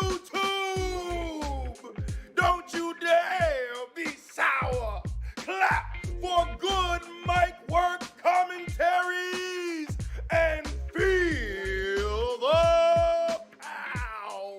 YouTube! Don't you dare be sour! Clap for good mic work commentaries and feel the power!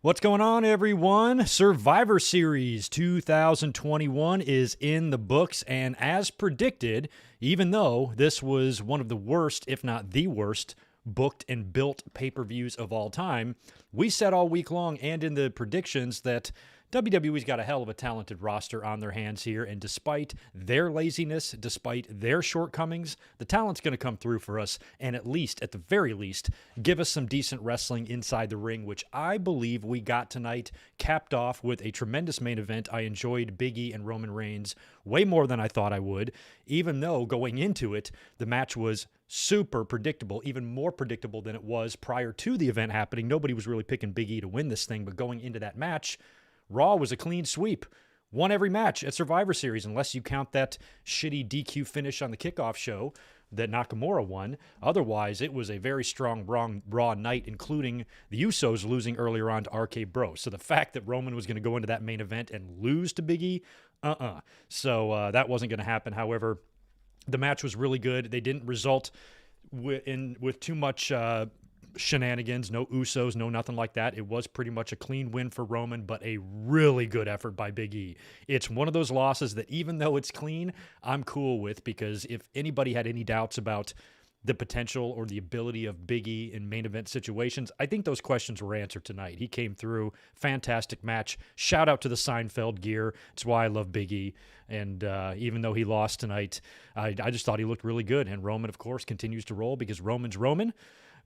What's going on, everyone? Survivor Series 2021 is in the books, and as predicted, even though this was one of the worst, if not the worst, booked and built pay-per-views of all time, we said all week long and in the predictions that WWE's got a hell of a talented roster on their hands here, and despite their laziness, despite their shortcomings, the talent's going to come through for us and at the very least, give us some decent wrestling inside the ring, which I believe we got tonight, capped off with a tremendous main event. I enjoyed Biggie and Roman Reigns way more than I thought I would, even though going into it, the match was super predictable, even more predictable than it was prior to the event happening. Nobody was really picking Big E to win this thing, but going into that match, Raw was a clean sweep. Won every match at Survivor Series, unless you count that shitty DQ finish on the kickoff show that Nakamura won. Otherwise, it was a very strong Raw night, including the Usos losing earlier on to RK Bro. So the fact that Roman was going to go into that main event and lose to Big E, So that wasn't going to happen. However, the match was really good. They didn't result with too much shenanigans, no Usos, no nothing like that. It was pretty much a clean win for Roman, but a really good effort by Big E. It's one of those losses that even though it's clean, I'm cool with, because if anybody had any doubts about the potential or the ability of Big E in main event situations, I think those questions were answered tonight. He came through, fantastic match. Shout out to the Seinfeld gear. It's why I love Big E. And even though he lost tonight, I just thought he looked really good. And Roman, of course, continues to roll because Roman's Roman.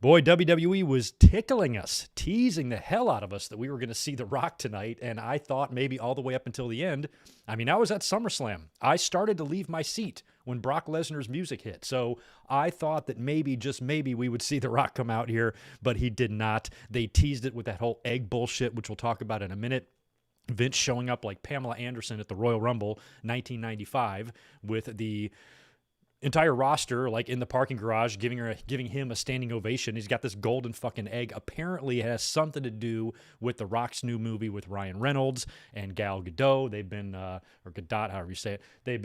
Boy, WWE was tickling us, teasing the hell out of us that we were going to see The Rock tonight, and I thought maybe all the way up until the end. I mean, I was at SummerSlam. I started to leave my seat when Brock Lesnar's music hit, so I thought that maybe, just maybe, we would see The Rock come out here, but he did not. They teased it with that whole egg bullshit, which we'll talk about in a minute. Vince showing up like Pamela Anderson at the Royal Rumble 1995 with the entire roster like in the parking garage giving him a standing ovation. He's got this golden fucking egg. Apparently it has something to do with The Rock's new movie with Ryan Reynolds and Gal Gadot. They've been or Gadot, however you say it. They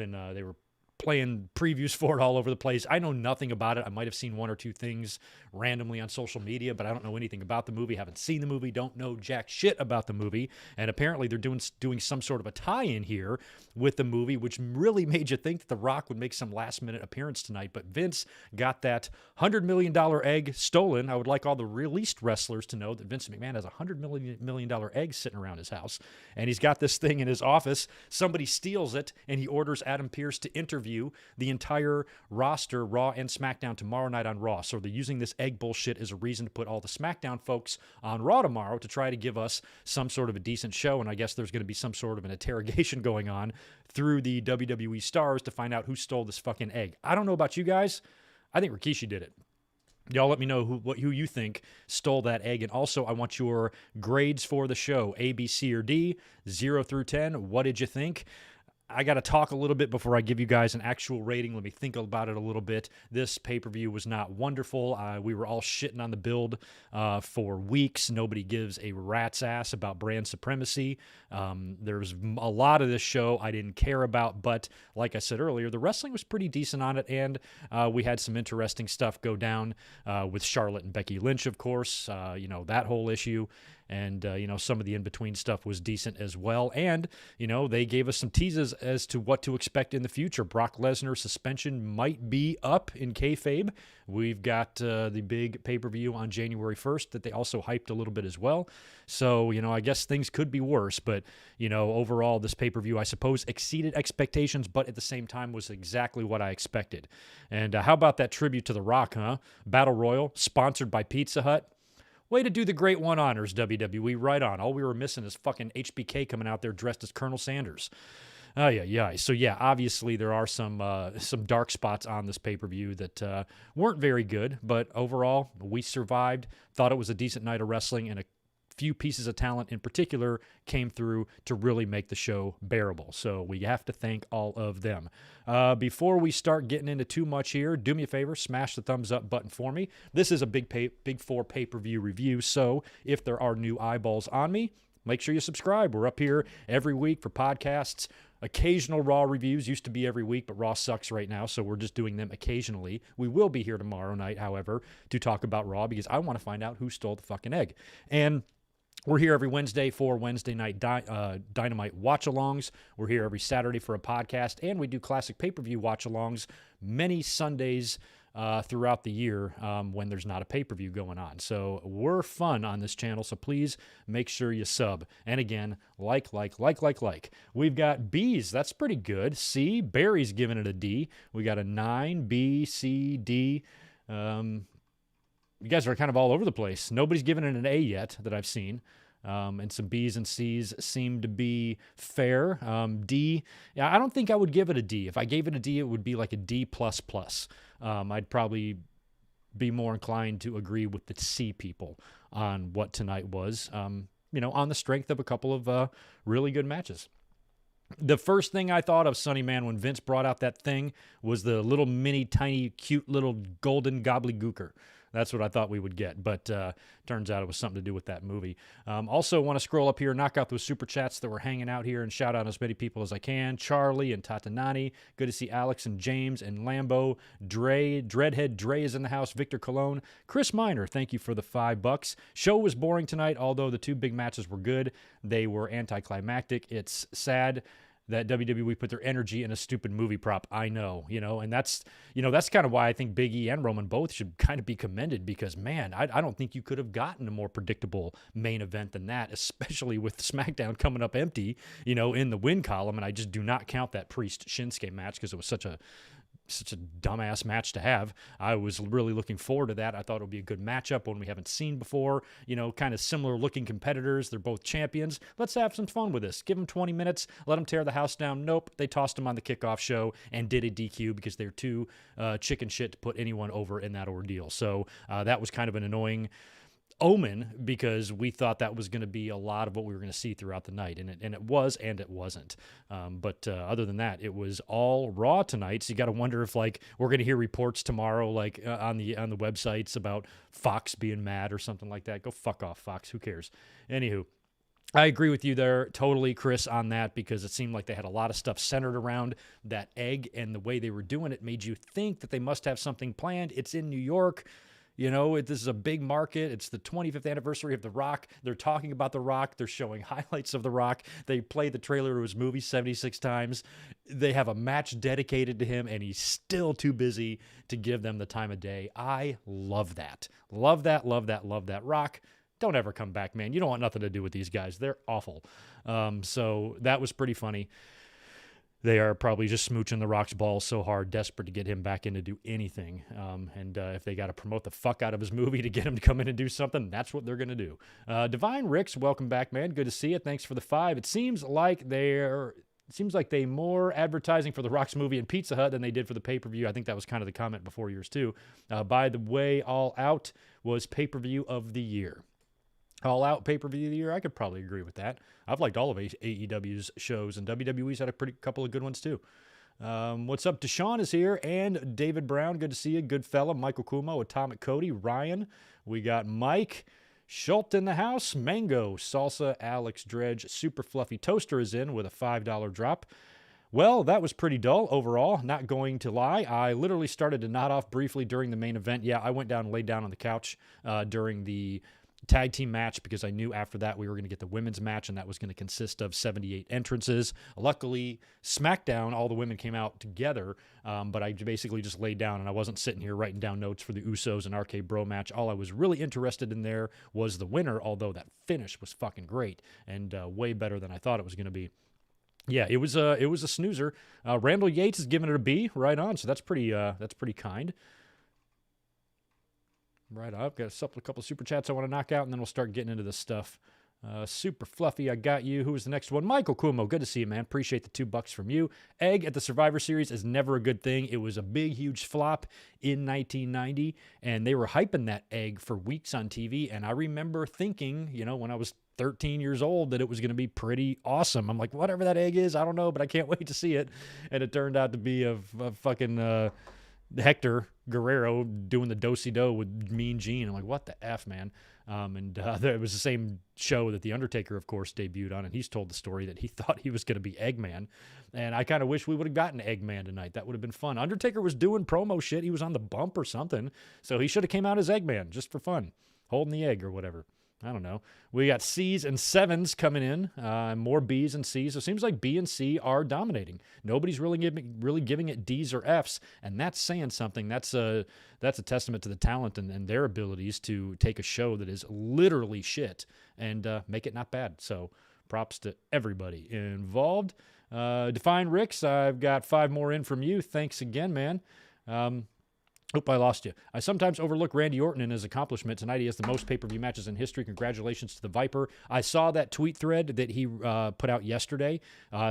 were playing previews for it all over the place. I know nothing about it. I might have seen one or two things randomly on social media, but I don't know anything about the movie, haven't seen the movie, don't know jack shit about the movie. And apparently they're doing some sort of a tie-in here with the movie, which really made you think that The Rock would make some last-minute appearance tonight. But Vince got that $100 million egg stolen. I would like all the released wrestlers to know that Vince McMahon has a $100 million egg sitting around his house. And he's got this thing in his office. Somebody steals it, and he orders Adam Pearce to interview the entire roster, Raw and SmackDown, tomorrow night on Raw. So they're using this egg bullshit as a reason to put all the SmackDown folks on Raw tomorrow to try to give us some sort of a decent show. And I guess there's going to be some sort of an interrogation going on through the WWE stars to find out who stole this fucking egg. I don't know about you guys. I think Rikishi did it. Y'all let me know who you think stole that egg. And also, I want your grades for the show. A, B, C, or D, 0 through 10. What did you think? I got to talk a little bit before I give you guys an actual rating. Let me think about it a little bit. This pay-per-view was not wonderful. We were all shitting on the build for weeks. Nobody gives a rat's ass about brand supremacy. There's a lot of this show I didn't care about, but like I said earlier, the wrestling was pretty decent on it, and we had some interesting stuff go down with Charlotte and Becky Lynch, of course. That whole issue. And, some of the in-between stuff was decent as well. And, they gave us some teases as to what to expect in the future. Brock Lesnar's suspension might be up in kayfabe. We've got the big pay-per-view on January 1st that they also hyped a little bit as well. So, I guess things could be worse. But, overall, this pay-per-view, I suppose, exceeded expectations, but at the same time was exactly what I expected. And how about that tribute to The Rock, huh? Battle Royal, sponsored by Pizza Hut. Way to do the great one honors, WWE. Right on. All we were missing is fucking HBK coming out there dressed as Colonel Sanders. Oh, yeah. So, yeah, obviously there are some dark spots on this pay-per-view that weren't very good. But overall, we survived. Thought it was a decent night of wrestling and a few pieces of talent in particular came through to really make the show bearable. So we have to thank all of them. Before we start getting into too much here, do me a favor, smash the thumbs up button for me. This is a Big Four pay-per-view review, so if there are new eyeballs on me, make sure you subscribe. We're up here every week for podcasts. Occasional Raw reviews, used to be every week, but Raw sucks right now, so we're just doing them occasionally. We will be here tomorrow night, however, to talk about Raw because I want to find out who stole the fucking egg. And we're here every Wednesday for Wednesday night Dynamite watch-alongs. We're here every Saturday for a podcast, and we do classic pay-per-view watch-alongs many Sundays throughout the year when there's not a pay-per-view going on. So we're fun on this channel, so please make sure you sub. And again, like. We've got B's. That's pretty good. C. Barry's giving it a D. We got a 9, B, C, D. You guys are kind of all over the place. Nobody's given it an A yet that I've seen. And some B's and C's seem to be fair. D, yeah, I don't think I would give it a D. If I gave it a D, it would be like a D++. I'd probably be more inclined to agree with the C people on what tonight was, on the strength of a couple of really good matches. The first thing I thought of, Sonny Man, when Vince brought out that thing was the little mini, tiny, cute little golden gobbledygooker. That's what I thought we would get, but turns out it was something to do with that movie. Also want to scroll up here, knock out those super chats that were hanging out here and shout out as many people as I can. Charlie and Tatanani. Good to see Alex and James and Lambo. Dre, Dreadhead Dre is in the house. Victor Colon. Chris Miner, thank you for the $5. Show was boring tonight, although the two big matches were good. They were anticlimactic. It's sad that WWE put their energy in a stupid movie prop. I know, and that's kind of why I think Biggie and Roman both should kind of be commended because, man, I don't think you could have gotten a more predictable main event than that, especially with Smackdown coming up empty, in the win column. And I just do not count that Priest-Shinsuke match because it was such a dumbass match to have. I was really looking forward to that. I thought it would be a good matchup, one we haven't seen before, kind of similar looking competitors. They're both champions. Let's have some fun with this. Give them 20 minutes, let them tear the house down. Nope. They tossed them on the kickoff show and did a DQ because they're too chicken shit to put anyone over in that ordeal. So that was kind of an annoying omen because we thought that was going to be a lot of what we were going to see throughout the night, and it was, and it wasn't. But other than that, it was all Raw tonight. So you got to wonder if we're going to hear reports tomorrow, on the websites about Fox being mad or something like that. Go fuck off, Fox. Who cares? Anywho. I agree with you there totally, Chris, on that because it seemed like they had a lot of stuff centered around that egg, and the way they were doing it made you think that they must have something planned. It's in New York. This is a big market. It's the 25th anniversary of The Rock. They're talking about The Rock. They're showing highlights of The Rock. They played the trailer to his movie 76 times. They have a match dedicated to him, and he's still too busy to give them the time of day. I love that. Love that, love that, love that. Rock, don't ever come back, man. You don't want nothing to do with these guys. They're awful. So that was pretty funny. They are probably just smooching The Rock's balls so hard, desperate to get him back in to do anything. And if they got to promote the fuck out of his movie to get him to come in and do something, that's what they're going to do. Divine Ricks, welcome back, man. Good to see you. Thanks for the 5. It seems like they more advertising for The Rock's movie in Pizza Hut than they did for the pay-per-view. I think that was kind of the comment before yours, too. By the way, All Out was pay-per-view of the year. All Out pay-per-view of the year, I could probably agree with that. I've liked all of AEW's shows, and WWE's had a couple of good ones too. What's up? Deshaun is here, and David Brown, good to see you. Good fella. Michael Kumo, Atomic Cody, Ryan. We got Mike Schultz in the house. Mango, Salsa, Alex Dredge, Super Fluffy Toaster is in with a $5 drop. Well, that was pretty dull overall, not going to lie. I literally started to nod off briefly during the main event. Yeah, I went down and laid down on the couch during the tag team match because I knew after that we were going to get the women's match, and that was going to consist of 78 entrances. Luckily, Smackdown, all the women came out together, but I basically just laid down, and I wasn't sitting here writing down notes for the Usos and RK Bro match. All I was really interested in there was the winner, although that finish was fucking great and way better than I thought it was going to be. Yeah, it was a snoozer. Randall Yates is giving it a B, right on, so that's pretty kind. Right, I've got a couple of super chats I want to knock out, and then we'll start getting into this stuff. Super Fluffy, I got you. Who was the next one? Michael Cuomo, good to see you, man. Appreciate the $2 from you. Egg at the Survivor Series is never a good thing. It was a big, huge flop in 1990, and they were hyping that egg for weeks on TV, and I remember thinking, when I was 13 years old, that it was going to be pretty awesome. I'm like, whatever that egg is, I don't know, but I can't wait to see it. And it turned out to be a fucking Hector Guerrero doing the do-si-do with Mean Gene. I'm like, what the F, man? It was the same show that The Undertaker, of course, debuted on, and he's told the story that he thought he was going to be Eggman. And I kind of wish we would have gotten Eggman tonight. That would have been fun. Undertaker was doing promo shit. He was on the bump or something, so he should have came out as Eggman just for fun, holding the egg or whatever. I don't know. We got C's and 7s coming in, more B's and C's. So it seems like B and C are dominating. Nobody's really giving it D's or F's, and that's saying something. That's a testament to the talent and their abilities to take a show that is literally shit and make it not bad. So props to everybody involved. Define Ricks, I've got 5 more in from you. Thanks again, man. Oop, I lost you. I sometimes overlook Randy Orton and his accomplishment. Tonight he has the most pay-per-view matches in history. Congratulations to the Viper. I saw that tweet thread that he put out yesterday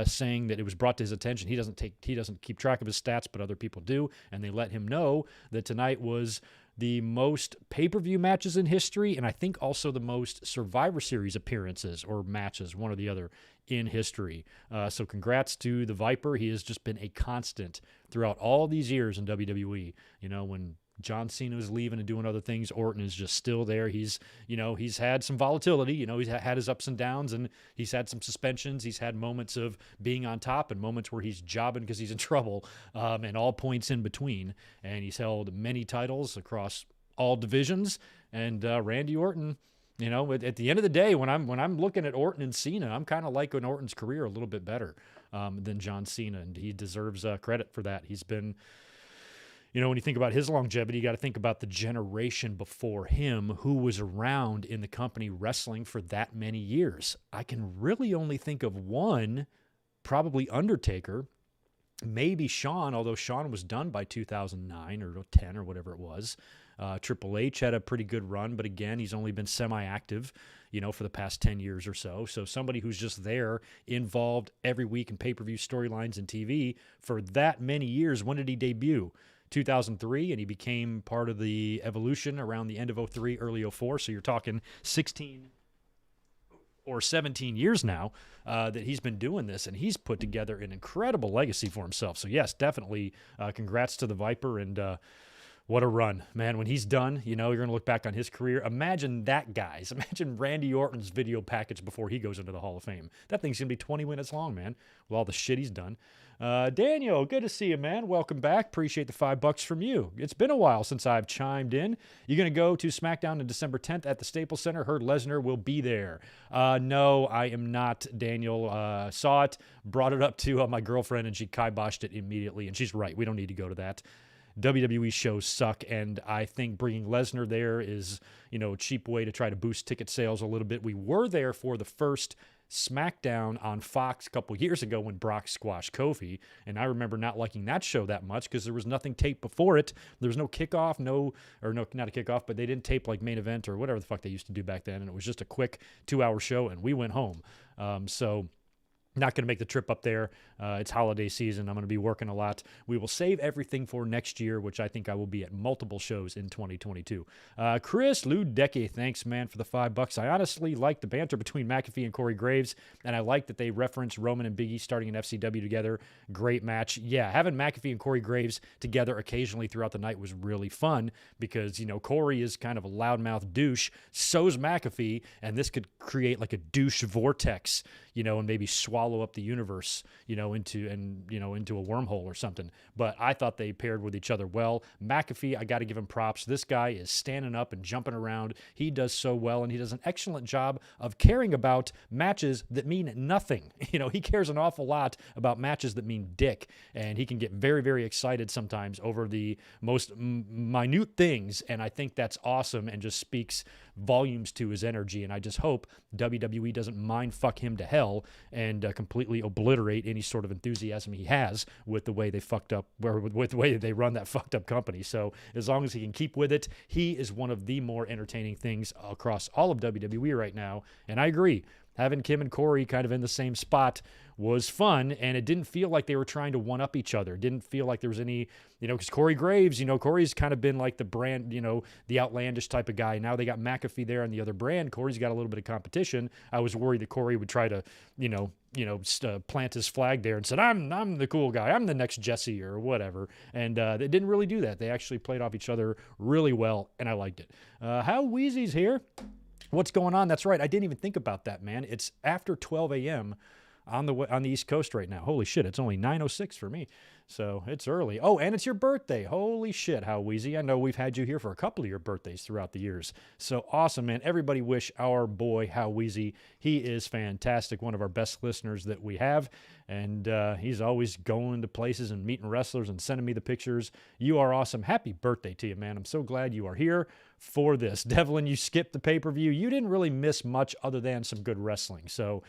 saying that it was brought to his attention. He doesn't keep track of his stats, but other people do, and they let him know that tonight was the most pay-per-view matches in history, and I think also the most Survivor Series appearances or matches, one or the other, in history. So congrats to the Viper. He has just been a constant throughout all these years in WWE. When John Cena was leaving and doing other things, Orton is just still there. He's had some volatility. He's had his ups and downs, and he's had some suspensions. He's had moments of being on top and moments where he's jobbing because he's in trouble, and all points in between. And he's held many titles across all divisions. And Randy Orton, at the end of the day, when I'm looking at Orton and Cena, I'm kind of liking Orton's career a little bit better than John Cena, and he deserves credit for that. He's been, when you think about his longevity, you got to think about the generation before him who was around in the company wrestling for that many years. I can really only think of one, probably Undertaker, maybe Shawn, although Shawn was done by 2009 or 10 or whatever it was. Triple H had a pretty good run, but again, he's only been semi-active, for the past 10 years or so. So somebody who's just there, involved every week in pay-per-view storylines and TV for that many years. When did he debut? 2003, and he became part of the evolution around the end of 03, early 04. So you're talking 16 or 17 years now that he's been doing this, and he's put together an incredible legacy for himself. So yes, definitely congrats to the Viper, and what a run, man. When he's done, you're going to look back on his career. Imagine that, guys. Imagine Randy Orton's video package before he goes into the Hall of Fame. That thing's going to be 20 minutes long, man, with all the shit he's done. Daniel, good to see you, man. Welcome back. Appreciate the $5 from you. It's been a while since I've chimed in. You're going to go to Smackdown on December 10th at the Staples Center. Heard Lesnar will be there. No, I am not, Daniel. Saw it, brought it up to my girlfriend, and she kiboshed it immediately, and she's right. We don't need to go to that. WWE shows suck, and I think bringing Lesnar there is, a cheap way to try to boost ticket sales a little bit. We were there for the first Smackdown on Fox a couple years ago when Brock squashed Kofi, and I remember not liking that show that much because there was nothing taped before it. There was no kickoff, not a kickoff, but they didn't tape like main event or whatever the fuck they used to do back then, and it was just a quick 2-hour show, and we went home. So not going to make the trip up there. It's holiday season. I'm going to be working a lot. We will save everything for next year, which I think I will be at multiple shows in 2022. Chris Ludecki, thanks, man, for the $5. I honestly like the banter between McAfee and Corey Graves, and I like that they reference Roman and Biggie starting in FCW together. Great match. Yeah, having McAfee and Corey Graves together occasionally throughout the night was really fun because, Corey is kind of a loudmouth douche. So's McAfee, and this could create like a douche vortex, and maybe swallow up the universe, into a wormhole or something. But I thought they paired with each other well. McAfee, I got to give him props. This guy is standing up and jumping around. He does so well, and he does an excellent job of caring about matches that mean nothing. He cares an awful lot about matches that mean dick, and he can get very, very excited sometimes over the most minute things, and I think that's awesome and just speaks volumes to his energy, and I just hope WWE doesn't mind fuck him to hell hell and completely obliterate any sort of enthusiasm he has with the way they fucked up, or with the way they run that fucked up company. So as long as he can keep with it, he is one of the more entertaining things across all of WWE right now. And I agree. Having Kim and Corey kind of in the same spot was fun, and it didn't feel like they were trying to one-up each other. It didn't feel like there was any, because Corey Graves, Corey's kind of been like the brand, the outlandish type of guy. Now they got McAfee there on the other brand. Corey's got a little bit of competition. I was worried that Corey would try to, plant his flag there and said, I'm the cool guy. I'm the next Jesse or whatever. And they didn't really do that. They actually played off each other really well, and I liked it. How Wheezy's here. What's going on? That's right. I didn't even think about that, man. It's after 12 a.m. on the East Coast right now. Holy shit, it's only 9:06 for me. So it's early. Oh, and it's your birthday. Holy shit, How Wheezy. I know we've had you here for a couple of your birthdays throughout the years. So awesome, man. Everybody wish our boy, How Wheezy. He is fantastic, one of our best listeners that we have. And he's always going to places and meeting wrestlers and sending me the pictures. You are awesome. Happy birthday to you, man. I'm so glad you are here for this. Devlin, you skipped the pay-per-view. You didn't really miss much other than some good wrestling. So,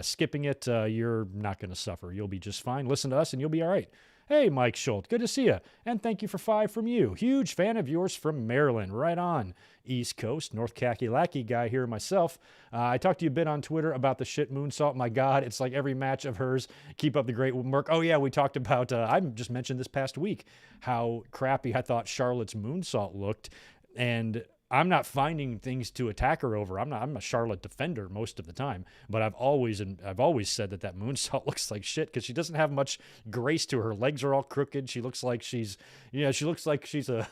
skipping it, you're not going to suffer. You'll be just fine. Listen to us and you'll be all right. Hey, Mike Schultz, good to see you. And thank you for 5 from you. Huge fan of yours from Maryland. Right on. East Coast, North Kakalaki guy here myself. I talked to you a bit on Twitter about the shit moonsault. My God, it's like every match of hers. Keep up the great work. Oh, yeah, we talked about, I just mentioned this past week, how crappy I thought Charlotte's moonsault looked. And I'm not finding things to attack her over. I'm a Charlotte defender most of the time, but I've always said that moonsault looks like shit because she doesn't have much grace to her. Her legs are all crooked. She looks like she's a,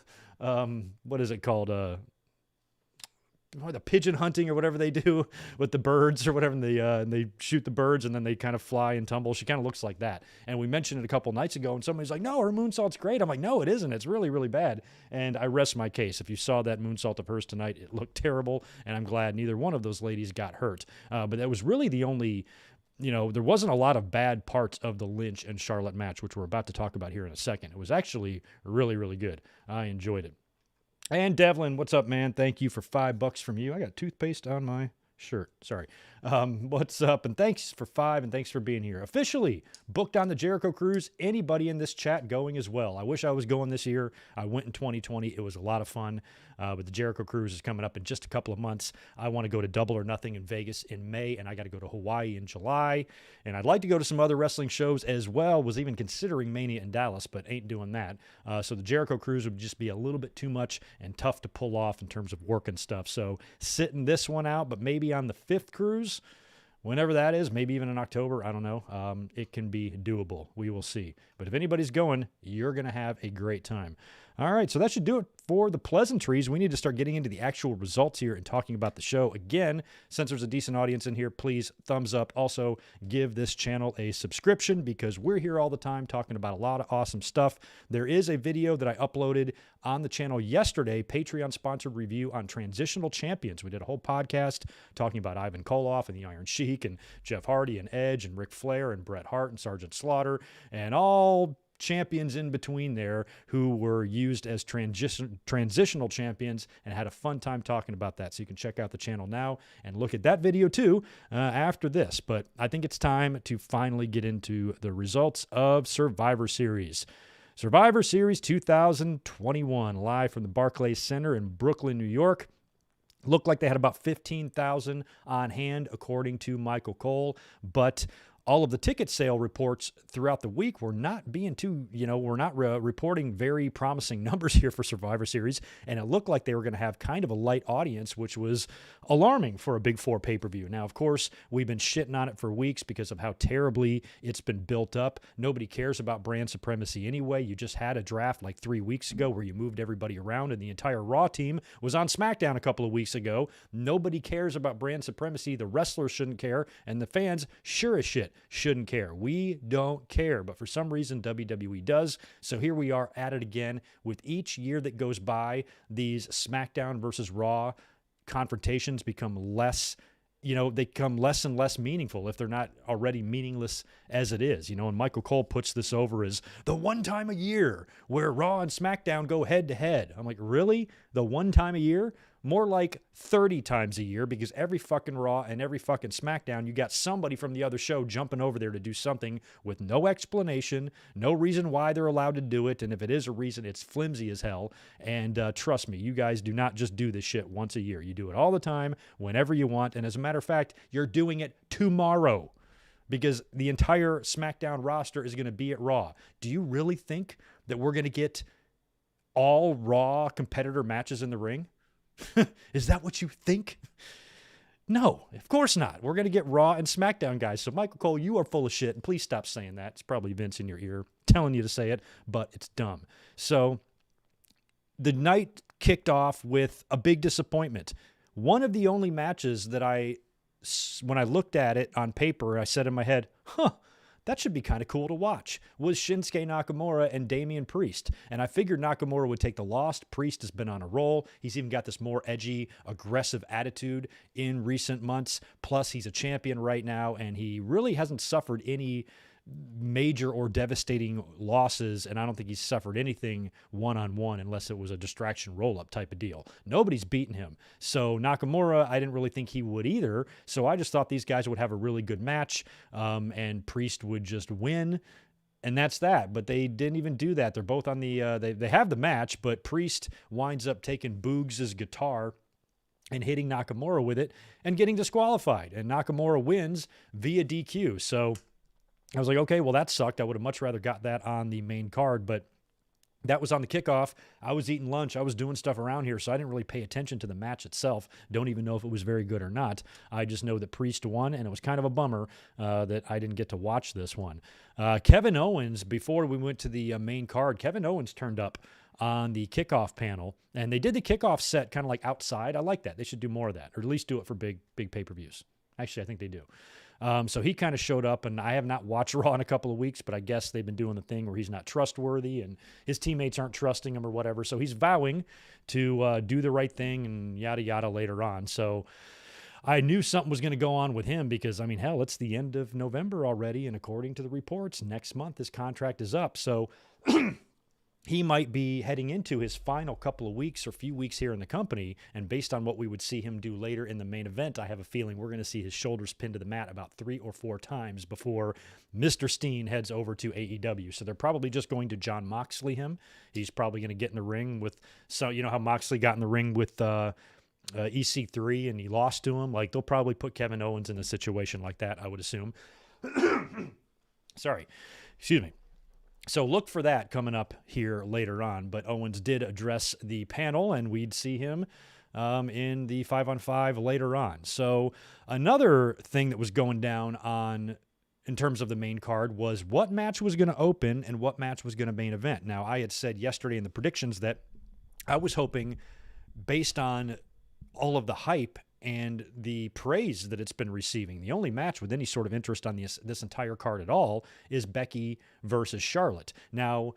what is it called? The pigeon hunting or whatever they do with the birds or whatever. And they shoot the birds and then they kind of fly and tumble. She kind of looks like that. And we mentioned it a couple nights ago and somebody's like, no, her moonsault's great. I'm like, no, it isn't. It's really, really bad. And I rest my case. If you saw that moonsault of hers tonight, it looked terrible. And I'm glad neither one of those ladies got hurt. But that was really the only, there wasn't a lot of bad parts of the Lynch and Charlotte match, which we're about to talk about here in a second. It was actually really, really good. I enjoyed it. And Devlin, what's up, man? Thank you for $5 from you. I got toothpaste on my shirt. Sorry. What's up? And thanks for 5 and thanks for being here. Officially booked on the Jericho Cruise. Anybody in this chat going as well. I wish I was going this year. I went in 2020. It was a lot of fun. But the Jericho Cruise is coming up in just a couple of months. I want to go to Double or Nothing in Vegas in May, and I got to go to Hawaii in July. And I'd like to go to some other wrestling shows as well. Was even considering Mania in Dallas, but ain't doing that. So the Jericho Cruise would just be a little bit too much and tough to pull off in terms of work and stuff. So sitting this one out, but maybe on the 5th cruise, whenever that is, maybe even in October, I don't know. It can be doable. We will see. But if anybody's going, you're going to have a great time. All right, so that should do it for the pleasantries. We need to start getting into the actual results here and talking about the show. Again, since there's a decent audience in here, please thumbs up. Also, give this channel a subscription because we're here all the time talking about a lot of awesome stuff. There is a video that I uploaded on the channel yesterday, Patreon-sponsored review on Transitional Champions. We did a whole podcast talking about Ivan Koloff and the Iron Sheik and Jeff Hardy and Edge and Ric Flair and Bret Hart and Sergeant Slaughter and all champions in between there who were used as transitional champions, and had a fun time talking about that. So you can check out the channel now and look at that video too after this. But I think it's time to finally get into the results of Survivor Series. Survivor Series 2021, live from the Barclays Center in Brooklyn, New York. Looked like they had about 15,000 on hand, according to Michael Cole, but all of the ticket sale reports throughout the week were not being too, we're not reporting very promising numbers here for Survivor Series. And it looked like they were going to have kind of a light audience, which was alarming for a Big Four pay-per-view. Now, of course, we've been shitting on it for weeks because of how terribly it's been built up. Nobody cares about brand supremacy anyway. You just had a draft like 3 weeks ago where you moved everybody around, and the entire Raw team was on Smackdown a couple of weeks ago. Nobody cares about brand supremacy. The wrestlers shouldn't care, and the fans sure as shit shouldn't care. We don't care, but for some reason WWE does. So here we are at it again. With each year that goes by, these SmackDown versus Raw confrontations become less, they become less and less meaningful if they're not already meaningless as it is. And Michael Cole puts this over as the one time a year where Raw and SmackDown go head to head. I'm like, really? The one time a year? More like 30 times a year, because every fucking Raw and every fucking SmackDown, you got somebody from the other show jumping over there to do something with no explanation, no reason why they're allowed to do it. And if it is a reason, it's flimsy as hell. And trust me, you guys do not just do this shit once a year. You do it all the time, whenever you want. And as a matter of fact, you're doing it tomorrow, because the entire SmackDown roster is going to be at Raw. Do you really think that we're going to get all Raw competitor matches in the ring? Is that what you think? No, of course not. We're going to get Raw and SmackDown guys. So Michael Cole, you are full of shit, and please stop saying that. It's probably Vince in your ear telling you to say it, but it's dumb. So the night kicked off with a big disappointment. One of the only matches that when I looked at it on paper, I said in my head, that should be kind of cool to watch, was Shinsuke Nakamura and Damian Priest. And I figured Nakamura would take the loss. Priest has been on a roll. He's even got this more edgy, aggressive attitude in recent months. Plus, he's a champion right now, and he really hasn't suffered any major or devastating losses, and I don't think he's suffered anything one-on-one unless it was a distraction roll-up type of deal. Nobody's beaten him. So Nakamura, I didn't really think he would either, so I just thought these guys would have a really good match, and Priest would just win, and that's that. But they didn't even do that. They're both on the they have the match, but Priest winds up taking Boogs' guitar and hitting Nakamura with it and getting disqualified, and Nakamura wins via DQ. So I was like, okay, well, that sucked. I would have much rather got that on the main card, but that was on the kickoff. I was eating lunch. I was doing stuff around here, so I didn't really pay attention to the match itself. Don't even know if it was very good or not. I just know that Priest won, and it was kind of a bummer that I didn't get to watch this one. Kevin Owens, before we went to the main card, Kevin Owens turned up on the kickoff panel, and they did the kickoff set kind of like outside. I like that. They should do more of that, or at least do it for big pay-per-views. Actually, I think they do. So he kind of showed up, and I have not watched Raw in a couple of weeks, but I guess they've been doing the thing where he's not trustworthy and his teammates aren't trusting him or whatever. So he's vowing to do the right thing and yada, yada later on. So I knew something was going to go on with him because, I mean, hell, it's the end of November already. And according to the reports, next month his contract is up. So he might be heading into his final couple of weeks or few weeks here in the company. And based on what we would see him do later in the main event, I have a feeling we're going to see his shoulders pinned to the mat about 3 or 4 times before Mr. Steen heads over to AEW. So they're probably just going to Jon Moxley him. He's probably going to get in the ring with, so you know how Moxley got in the ring with EC3 and he lost to him? Like, they'll probably put Kevin Owens in a situation like that, I would assume. Sorry. Excuse me. So look for that coming up here later on. But Owens did address the panel, and we'd see him in the 5-on-5 later on. So another thing that was going down in terms of the main card was what match was going to open and what match was going to main event. Now, I had said yesterday in the predictions that I was hoping, based on all of the hype and the praise that it's been receiving, the only match with any sort of interest on this entire card at all is Becky versus Charlotte. Now,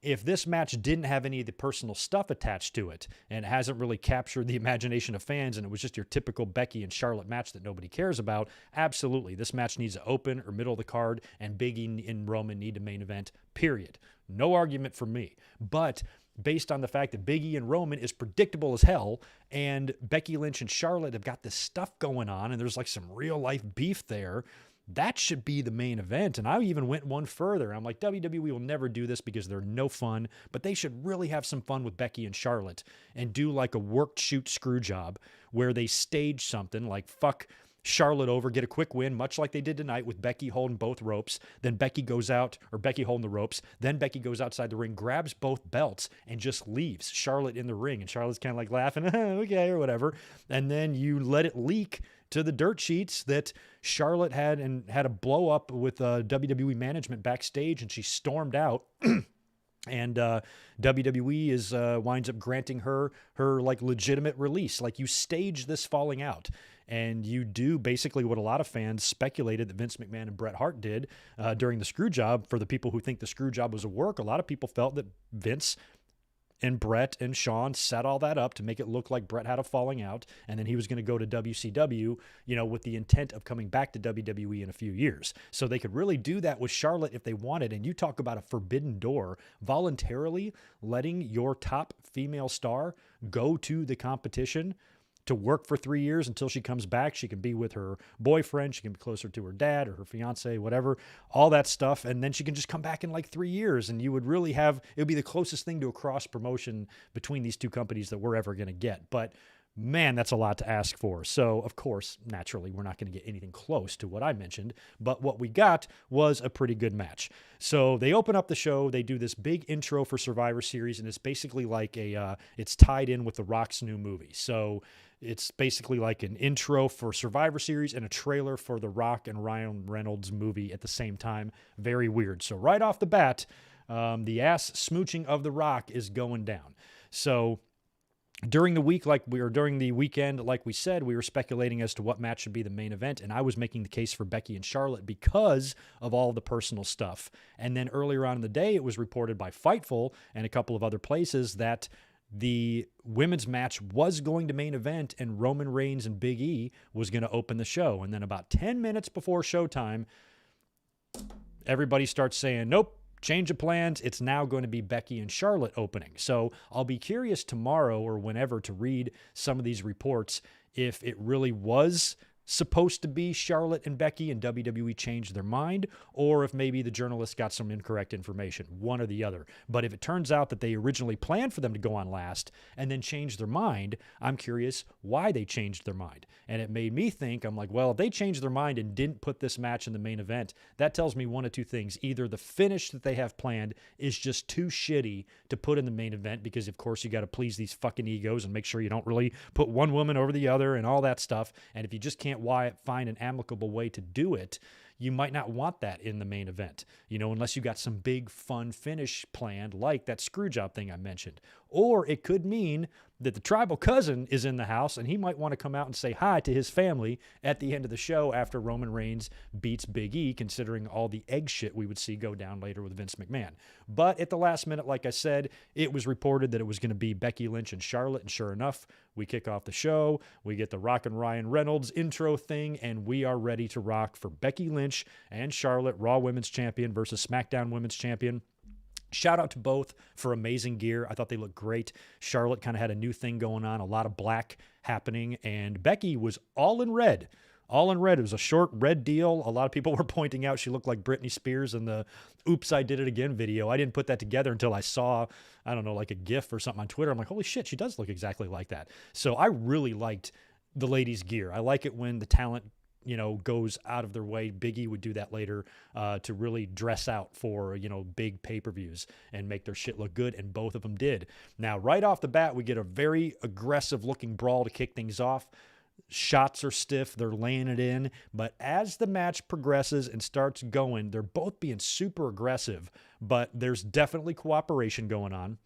if this match didn't have any of the personal stuff attached to it and it hasn't really captured the imagination of fans and it was just your typical Becky and Charlotte match that nobody cares about, absolutely, this match needs to open or middle of the card, and Biggie and Roman need to main event, period. No argument from me. But based on the fact that Biggie and Roman is predictable as hell, and Becky Lynch and Charlotte have got this stuff going on, and there's like some real-life beef there, that should be the main event. And I even went one further. I'm like, WWE will never do this because they're no fun, but they should really have some fun with Becky and Charlotte and do like a worked shoot screw job where they stage something like fuck Charlotte over, get a quick win, much like they did tonight with Becky holding both ropes. Then Becky goes out, or Becky holding the ropes. Then Becky goes outside the ring, grabs both belts, and just leaves Charlotte in the ring. And Charlotte's kind of like laughing, okay, or whatever. And then you let it leak to the dirt sheets that Charlotte had a blow up with WWE management backstage, and she stormed out. And WWE winds up granting her like legitimate release. Like, you stage this falling out, and you do basically what a lot of fans speculated that Vince McMahon and Bret Hart did during the screw job. For the people who think the screw job was a work, a lot of people felt that Vince and Brett and Sean set all that up to make it look like Brett had a falling out, and then he was going to go to WCW, with the intent of coming back to WWE in a few years. So they could really do that with Charlotte if they wanted. And you talk about a forbidden door, voluntarily letting your top female star go to the competition to work for 3 years until she comes back. She can be with her boyfriend. She can be closer to her dad or her fiance, whatever, all that stuff. And then she can just come back in like 3 years. And you would really it would be the closest thing to a cross promotion between these two companies that we're ever going to get. But man, that's a lot to ask for. So, of course, naturally, we're not going to get anything close to what I mentioned. But what we got was a pretty good match. So they open up the show. They do this big intro for Survivor Series, and it's basically like it's tied in with The Rock's new movie. So it's basically like an intro for Survivor Series and a trailer for The Rock and Ryan Reynolds movie at the same time. Very weird. So right off the bat, the ass smooching of The Rock is going down. So during the weekend, like we said, we were speculating as to what match should be the main event, and I was making the case for Becky and Charlotte because of all the personal stuff. And then earlier on in the day, it was reported by Fightful and a couple of other places that the women's match was going to main event and Roman Reigns and Big E was going to open the show. And then about 10 minutes before showtime, everybody starts saying, nope, change of plans. It's now going to be Becky and Charlotte opening. So I'll be curious tomorrow or whenever to read some of these reports if it really was supposed to be Charlotte and Becky and WWE changed their mind, or if maybe the journalists got some incorrect information, one or the other. But if it turns out that they originally planned for them to go on last and then changed their mind, I'm curious why they changed their mind. And it made me think, I'm like, well, if they changed their mind and didn't put this match in the main event, that tells me one of two things. Either the finish that they have planned is just too shitty to put in the main event because, of course, you got to please these fucking egos and make sure you don't really put one woman over the other and all that stuff. And if you just can't find an amicable way to do it, you might not want that in the main event, unless you got some big fun finish planned like that screw job thing I mentioned. Or it could mean that the tribal cousin is in the house and he might want to come out and say hi to his family at the end of the show after Roman Reigns beats Big E, considering all the egg shit we would see go down later with Vince McMahon. But at the last minute, like I said, it was reported that it was going to be Becky Lynch and Charlotte, and sure enough, we kick off the show, we get the Rock and Ryan Reynolds intro thing, and we are ready to rock for Becky Lynch and Charlotte, Raw Women's Champion versus SmackDown Women's Champion. Shout out to both for amazing gear. I thought they looked great. Charlotte kind of had a new thing going on, a lot of black happening, and Becky was all in red. All in red. It was a short red deal. A lot of people were pointing out she looked like Britney Spears in the Oops, I Did It Again video. I didn't put that together until I saw, like a GIF or something on Twitter. I'm like, holy shit, she does look exactly like that. So I really liked the ladies' gear. I like it when the talent goes out of their way. Biggie would do that later to really dress out for, big pay-per-views and make their shit look good, and both of them did. Now, right off the bat, we get a very aggressive-looking brawl to kick things off. Shots are stiff, they're laying it in, but as the match progresses and starts going, they're both being super aggressive, but there's definitely cooperation going on.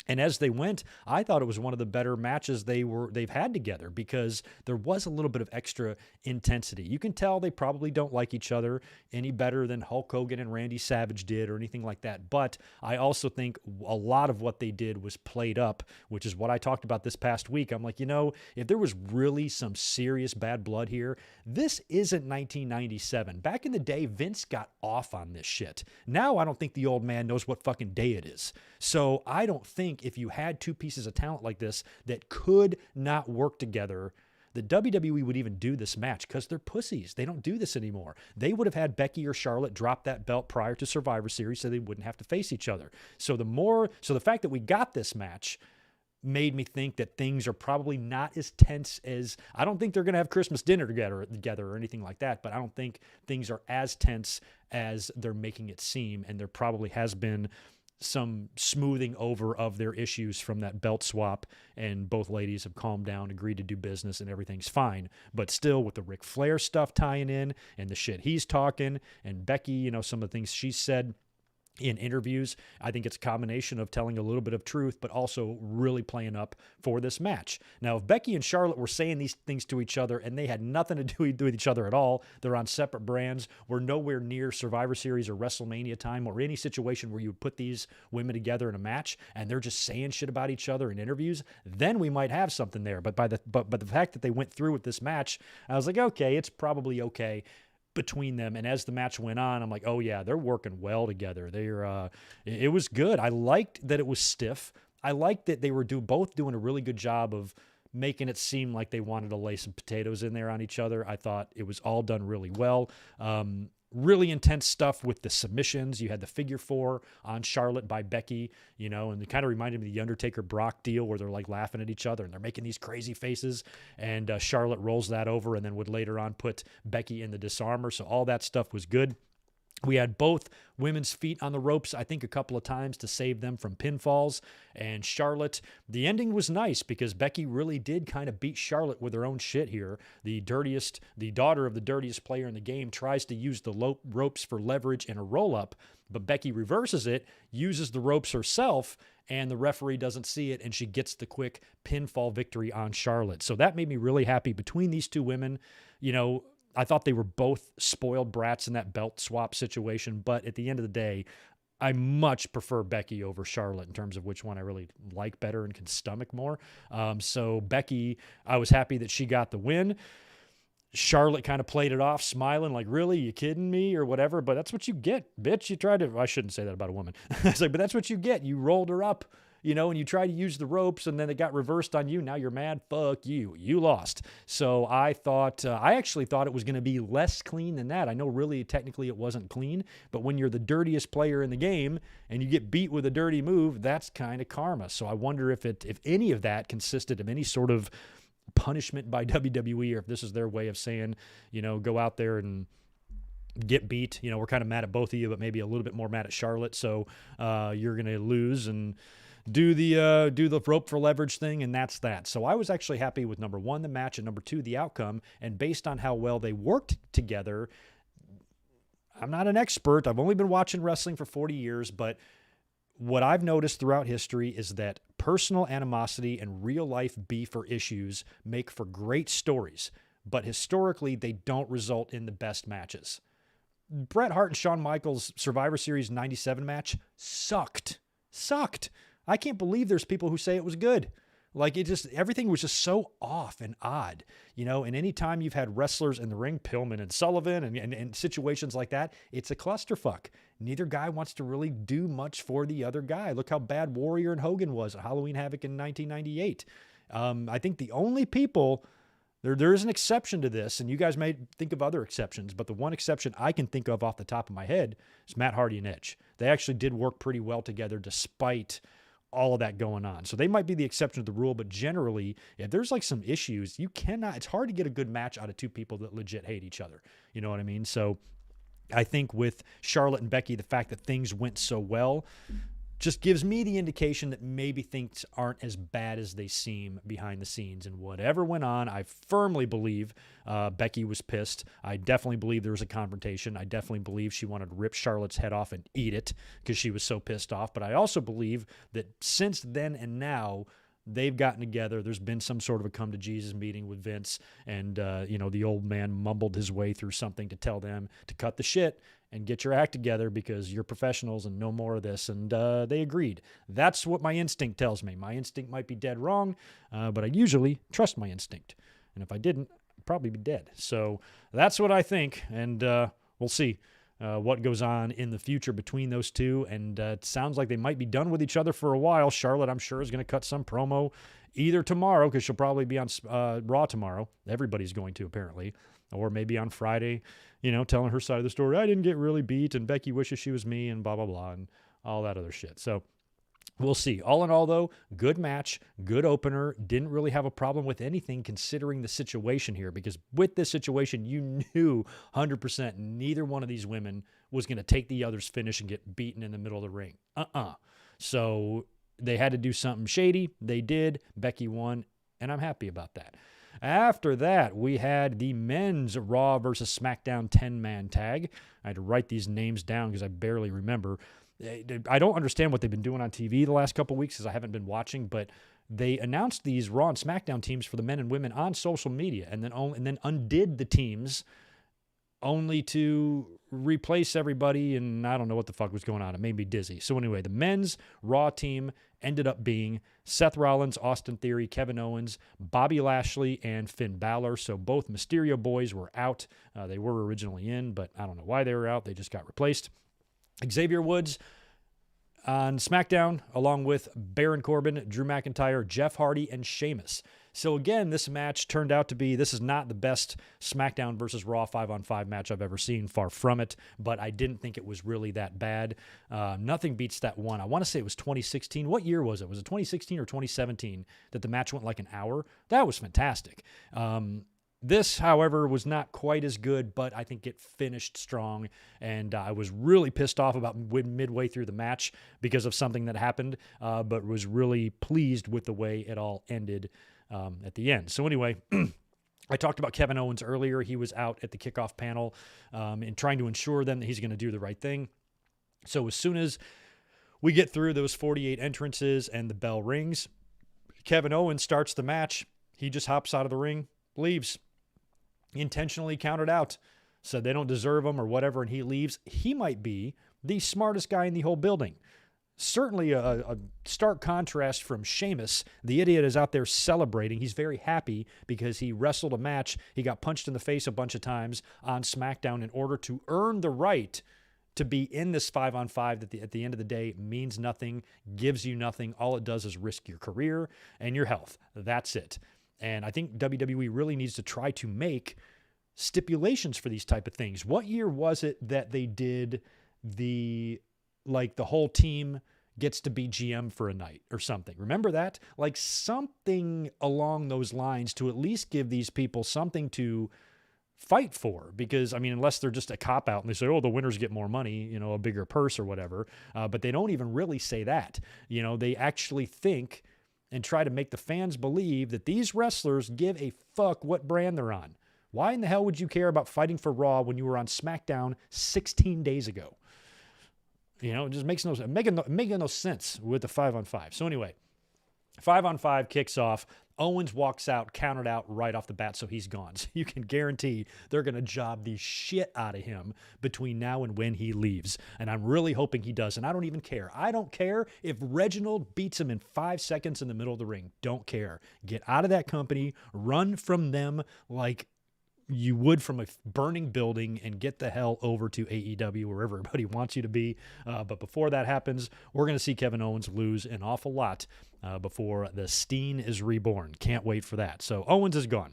And as they went, I thought it was one of the better matches they've had together because there was a little bit of extra intensity. You can tell they probably don't like each other any better than Hulk Hogan and Randy Savage did or anything like that. But I also think a lot of what they did was played up, which is what I talked about this past week. I'm like, if there was really some serious bad blood here, this isn't 1997. Back in the day, Vince got off on this shit. Now I don't think the old man knows what fucking day it is. So I don't think if you had two pieces of talent like this that could not work together, the WWE would even do this match because they're pussies. They don't do this anymore. They would have had Becky or Charlotte drop that belt prior to Survivor Series so they wouldn't have to face each other. So the fact that we got this match made me think that things are probably not as tense as, I don't think they're going to have Christmas dinner together or anything like that, but I don't think things are as tense as they're making it seem, and there probably has been some smoothing over of their issues from that belt swap, and both ladies have calmed down, agreed to do business, and everything's fine. But still, with the Ric Flair stuff tying in and the shit he's talking, and Becky, some of the things she said, in interviews. I think it's a combination of telling a little bit of truth, but also really playing up for this match. Now, if Becky and Charlotte were saying these things to each other and they had nothing to do with each other at all, they're on separate brands, we're nowhere near Survivor Series or WrestleMania time or any situation where you would put these women together in a match and they're just saying shit about each other in interviews, then we might have something there. But the fact that they went through with this match, I was like, okay, it's probably okay between them. And as the match went on, I'm like, oh yeah, they're working well together. It was good. I liked that it was stiff. I liked that they were both doing a really good job of making it seem like they wanted to lay some potatoes in there on each other. I thought it was all done really well. Really intense stuff with the submissions. You had the figure 4 on Charlotte by Becky, and it kind of reminded me of the Undertaker-Brock deal where they're like laughing at each other and they're making these crazy faces, and Charlotte rolls that over and then would later on put Becky in the disarmer. So all that stuff was good. We had both women's feet on the ropes, I think, a couple of times to save them from pinfalls. And Charlotte, the ending was nice because Becky really did kind of beat Charlotte with her own shit here. The daughter of the dirtiest player in the game, tries to use the ropes for leverage in a roll-up, but Becky reverses it, uses the ropes herself, and the referee doesn't see it, and she gets the quick pinfall victory on Charlotte. So that made me really happy between these two women. I thought they were both spoiled brats in that belt swap situation, but at the end of the day, I much prefer Becky over Charlotte in terms of which one I really like better and can stomach more. So Becky, I was happy that she got the win. Charlotte kind of played it off, smiling like, really, you kidding me or whatever, but that's what you get, bitch. You tried to, I shouldn't say that about a woman. It's like, but that's what you get. You rolled her up, and you tried to use the ropes and then it got reversed on you. Now you're mad. Fuck you. You lost. So I actually thought it was going to be less clean than that. I know really technically it wasn't clean, but when you're the dirtiest player in the game and you get beat with a dirty move, that's kind of karma. So I wonder if any of that consisted of any sort of punishment by WWE, or if this is their way of saying, go out there and get beat. We're kind of mad at both of you, but maybe a little bit more mad at Charlotte. So you're going to lose and do the rope for leverage thing, and that's that. So I was actually happy with number 1, the match, and number 2, the outcome. And based on how well they worked together, I'm not an expert. I've only been watching wrestling for 40 years, but what I've noticed throughout history is that personal animosity and real-life beef or issues make for great stories, but historically, they don't result in the best matches. Bret Hart and Shawn Michaels' Survivor Series 97 match sucked. I can't believe there's people who say it was good. Like, everything was just so off and odd, and anytime you've had wrestlers in the ring, Pillman and Sullivan and situations like that, it's a clusterfuck. Neither guy wants to really do much for the other guy. Look how bad Warrior and Hogan was at Halloween Havoc in 1998. I think the only people, there is an exception to this, and you guys may think of other exceptions, but the one exception I can think of off the top of my head is Matt Hardy and Edge. They actually did work pretty well together despite all of that going on. So they might be the exception to the rule, but generally, if there's like some issues, it's hard to get a good match out of two people that legit hate each other. You know what I mean? So I think with Charlotte and Becky, the fact that things went so well just gives me the indication that maybe things aren't as bad as they seem behind the scenes. And whatever went on, I firmly believe Becky was pissed. I definitely believe there was a confrontation. I definitely believe she wanted to rip Charlotte's head off and eat it because she was so pissed off. But I also believe that since then and now, they've gotten together. There's been some sort of a come to Jesus meeting with Vince, and the old man mumbled his way through something to tell them to cut the shit and get your act together because you're professionals and no more of this. And they agreed. That's what my instinct tells me. My instinct might be dead wrong, but I usually trust my instinct. And if I didn't, I'd probably be dead. So that's what I think, and we'll see what goes on in the future between those two. And it sounds like they might be done with each other for a while. Charlotte, I'm sure, is going to cut some promo either tomorrow, because she'll probably be on Raw tomorrow. Everybody's going to, apparently. Or maybe on Friday, telling her side of the story. I didn't get really beat, and Becky wishes she was me, and blah, blah, blah, and all that other shit. So we'll see. All in all, though, good match, good opener. Didn't really have a problem with anything considering the situation here, because with this situation, you knew 100% neither one of these women was going to take the other's finish and get beaten in the middle of the ring. So they had to do something shady. They did. Becky won, and I'm happy about that. After that, we had the men's Raw versus SmackDown 10-man tag. I had to write these names down because I barely remember. I don't understand what they've been doing on TV the last couple of weeks because I haven't been watching, but they announced these Raw and SmackDown teams for the men and women on social media and then undid the teams only to replace everybody, and I don't know what the fuck was going on. It made me dizzy. So anyway, the men's Raw team ended up being Seth Rollins, Austin Theory, Kevin Owens, Bobby Lashley, and Finn Balor. So both Mysterio boys were out. They were originally in, but I don't know why they were out. They just got replaced. Xavier Woods on SmackDown, along with Baron Corbin, Drew McIntyre, Jeff Hardy, and Sheamus. So again, this match turned out to be, this is not the best SmackDown versus Raw 5-on-5 match I've ever seen, far from it, but I didn't think it was really that bad. Nothing beats that one. I want to say it was 2016. What year was it? Was it 2016 or 2017 that the match went like an hour? That was fantastic. This, however, was not quite as good, but I think it finished strong, and I was really pissed off about midway through the match because of something that happened, but was really pleased with the way it all ended at the end. So anyway, I talked about Kevin Owens earlier. He was out at the kickoff panel and trying to ensure them that he's going to do the right thing. So as soon as we get through those 48 entrances and the bell rings, Kevin Owens starts the match. He just hops out of the ring, leaves. Intentionally counted out, said they don't deserve him or whatever, and he leaves. He might be the smartest guy in the whole building. Certainly a stark contrast from Sheamus. The idiot is out there celebrating. He's very happy because he wrestled a match. He got punched in the face a bunch of times on SmackDown in order to earn the right to be in this 5-on-5 that at the end of the day means nothing, gives you nothing. All it does is risk your career and your health. That's it. And I think WWE really needs to try to make stipulations for these type of things. What year was it that they did the whole team gets to be GM for a night or something? Remember that? Like something along those lines to at least give these people something to fight for. Because, I mean, unless they're just a cop-out and they say, oh, the winners get more money, a bigger purse or whatever. But they don't even really say that. They actually think and try to make the fans believe that these wrestlers give a fuck what brand they're on. Why in the hell would you care about fighting for Raw when you were on SmackDown 16 days ago? It just makes making no sense with the 5-on-5. So anyway, 5-on-5 kicks off. Owens walks out, counted out right off the bat, so he's gone. So you can guarantee they're going to job the shit out of him between now and when he leaves. And I'm really hoping he does. And I don't even care. I don't care if Reginald beats him in 5 seconds in the middle of the ring. Don't care. Get out of that company. Run from them like you would from a burning building and get the hell over to AEW, wherever everybody wants you to be. But before that happens, we're going to see Kevin Owens lose an awful lot before the Steen is reborn. Can't wait for that. So Owens is gone.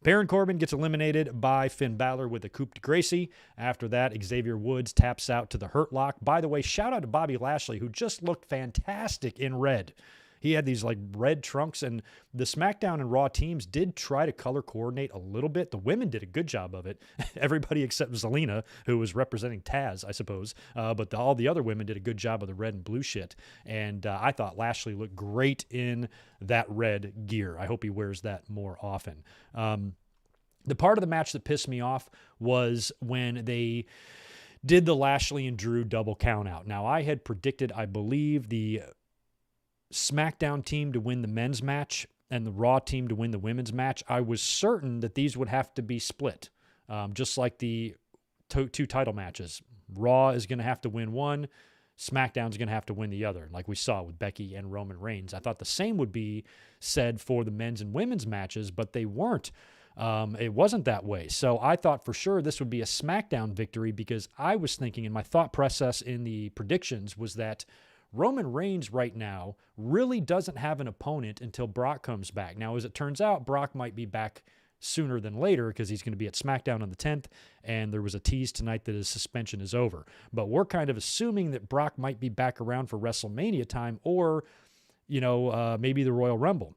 Baron Corbin gets eliminated by Finn Balor with a coup de grace. After that, Xavier Woods taps out to the Hurt Lock. By the way, shout out to Bobby Lashley, who just looked fantastic in red. He had these red trunks, and the SmackDown and Raw teams did try to color coordinate a little bit. The women did a good job of it. Everybody except Zelina, who was representing Taz, I suppose. But all the other women did a good job of the red and blue shit. And I thought Lashley looked great in that red gear. I hope he wears that more often. The part of the match that pissed me off was when they did the Lashley and Drew double count out. Now, I had predicted, I believe, the SmackDown team to win the men's match and the Raw team to win the women's match. I was certain that these would have to be split, just like the two title matches. Raw is going to have to win one. SmackDown's going to have to win the other, like we saw with Becky and Roman Reigns. I thought the same would be said for the men's and women's matches, but they weren't. It wasn't that way. So I thought for sure this would be a SmackDown victory because I was thinking, and my thought process in the predictions was that Roman Reigns right now really doesn't have an opponent until Brock comes back. Now, as it turns out, Brock might be back sooner than later because he's going to be at SmackDown on the 10th, and there was a tease tonight that his suspension is over. But we're kind of assuming that Brock might be back around for WrestleMania time or, maybe the Royal Rumble.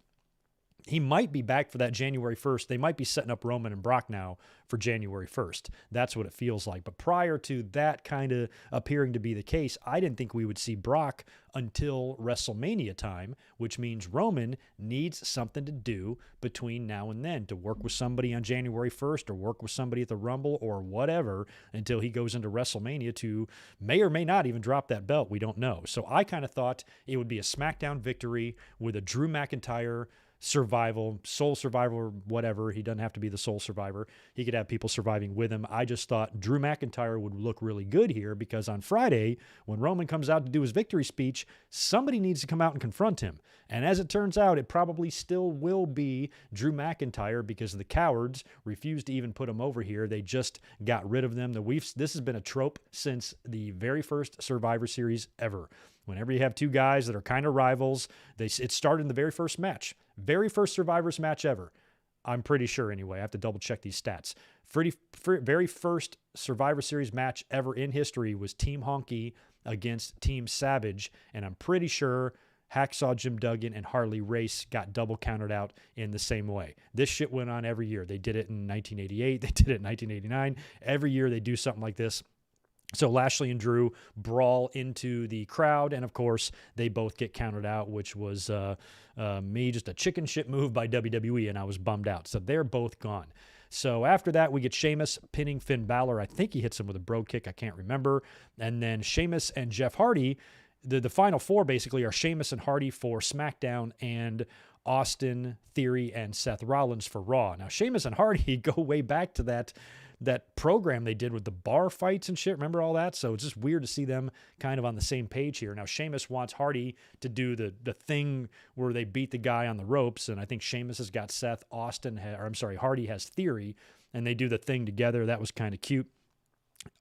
he might be back for that January 1st. They might be setting up Roman and Brock now for January 1st. That's what it feels like. But prior to that kind of appearing to be the case, I didn't think we would see Brock until WrestleMania time, which means Roman needs something to do between now and then, to work with somebody on January 1st or work with somebody at the Rumble or whatever until he goes into WrestleMania to may or may not even drop that belt. We don't know. So I kind of thought it would be a SmackDown victory with a Drew McIntyre survival, sole survivor, whatever. He doesn't have to be the sole survivor. He could have people surviving with him. I just thought Drew McIntyre would look really good here because on Friday, when Roman comes out to do his victory speech, somebody needs to come out and confront him. And as it turns out, it probably still will be Drew McIntyre because the cowards refused to even put him over here. They just got rid of them. This has been a trope since the very first Survivor Series ever. Whenever you have two guys that are kind of rivals, it started in the very first match. Very first Survivor's match ever. I'm pretty sure anyway. I have to double check these stats. Very first Survivor Series match ever in history was Team Honky against Team Savage. And I'm pretty sure Hacksaw Jim Duggan and Harley Race got double counted out in the same way. This shit went on every year. They did it in 1988. They did it in 1989. Every year they do something like this. So Lashley and Drew brawl into the crowd, and of course, they both get counted out, which was just a chicken shit move by WWE, and I was bummed out. So they're both gone. So after that, we get Sheamus pinning Finn Balor. I think he hits him with a bro kick. I can't remember. And then Sheamus and Jeff Hardy, the final four basically are Sheamus and Hardy for SmackDown and Austin, Theory, and Seth Rollins for Raw. Now, Sheamus and Hardy go way back to that program they did with the bar fights and shit. Remember all that? So it's just weird to see them kind of on the same page here. Now, Sheamus wants Hardy to do the thing where they beat the guy on the ropes, and I think Sheamus has got Seth, Hardy has Theory, and they do the thing together. That was kind of cute.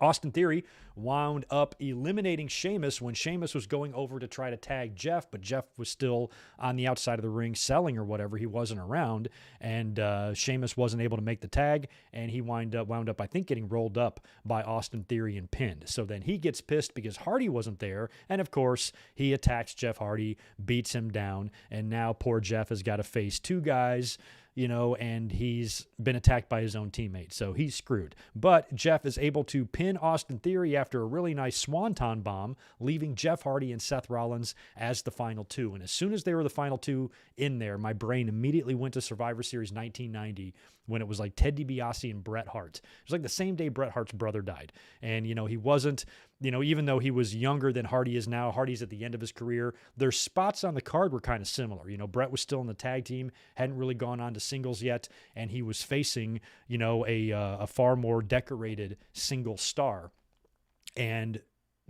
Austin Theory wound up eliminating Sheamus when Sheamus was going over to try to tag Jeff, but Jeff was still on the outside of the ring selling or whatever. He wasn't around, and Sheamus wasn't able to make the tag, and he wound up, I think, getting rolled up by Austin Theory and pinned. So then he gets pissed because Hardy wasn't there, and of course, he attacks Jeff Hardy, beats him down, and now poor Jeff has got to face two guys, and he's been attacked by his own teammate, so he's screwed. But Jeff is able to pin Austin Theory after a really nice swanton bomb, leaving Jeff Hardy and Seth Rollins as the final two. And as soon as they were the final two in there, my brain immediately went to Survivor Series 1990 when it was like Ted DiBiase and Bret Hart. It was like the same day Bret Hart's brother died. And, he wasn't, even though he was younger than Hardy is now, Hardy's at the end of his career, their spots on the card were kind of similar. Bret was still in the tag team, hadn't really gone on to singles yet, and he was facing, a far more decorated single star. And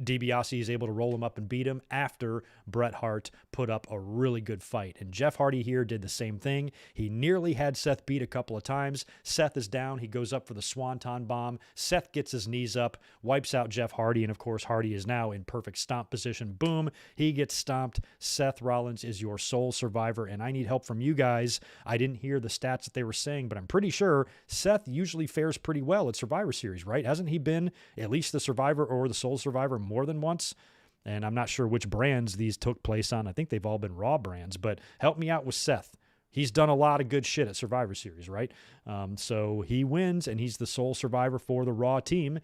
DiBiase is able to roll him up and beat him after Bret Hart put up a really good fight. And Jeff Hardy here did the same thing. He nearly had Seth beat a couple of times. Seth is down. He goes up for the swanton bomb. Seth gets his knees up, wipes out Jeff Hardy, and of course Hardy is now in perfect stomp position. Boom, he gets stomped. Seth Rollins is your sole survivor, and I need help from you guys. I didn't hear the stats that they were saying, but I'm pretty sure Seth usually fares pretty well at Survivor Series, right? Hasn't he been at least the survivor or the sole survivor more than once? And I'm not sure which brands these took place on. I think they've all been Raw brands, but help me out with Seth. He's done a lot of good shit at Survivor Series, right? So he wins, and he's the sole survivor for the Raw team.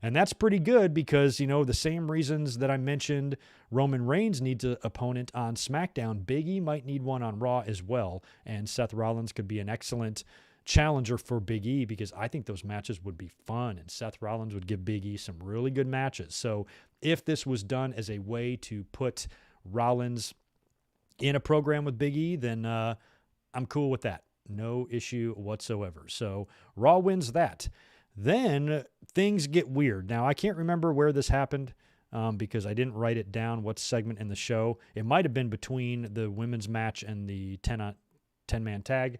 And that's pretty good because, the same reasons that I mentioned Roman Reigns needs an opponent on SmackDown, Biggie might need one on Raw as well. And Seth Rollins could be an excellent challenger for Big E because I think those matches would be fun, and Seth Rollins would give Big E some really good matches. So if this was done as a way to put Rollins in a program with Big E, then I'm cool with that. No issue whatsoever. So Raw wins that. Then things get weird. Now, I can't remember where this happened because I didn't write it down, what segment in the show. It might have been between the women's match and the 10-man tag.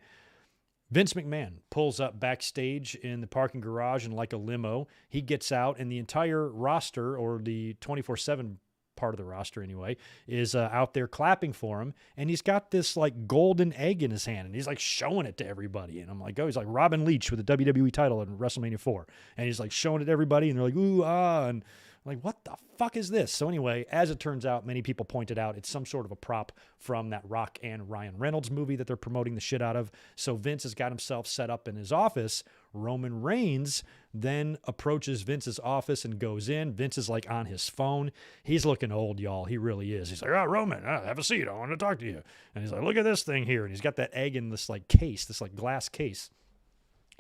Vince McMahon pulls up backstage in the parking garage in like a limo. He gets out, and the entire roster, or the 24/7 part of the roster anyway, is out there clapping for him. And he's got this like golden egg in his hand, and he's like showing it to everybody. And I'm like, oh, he's like Robin Leach with the WWE title in WrestleMania 4. And he's like showing it to everybody, and they're like, ooh, ah. And Like, what the fuck is this? So anyway, as it turns out, many people pointed out it's some sort of a prop from that Rock and Ryan Reynolds movie that they're promoting the shit out of. So Vince has got himself set up in his office. Roman Reigns then approaches Vince's office and goes in. Vince is like on his phone. He's looking old, y'all. He really is. He's like, Roman, have a seat. I want to talk to you. And he's like, look at this thing here. And he's got that egg in this like case, this like glass case.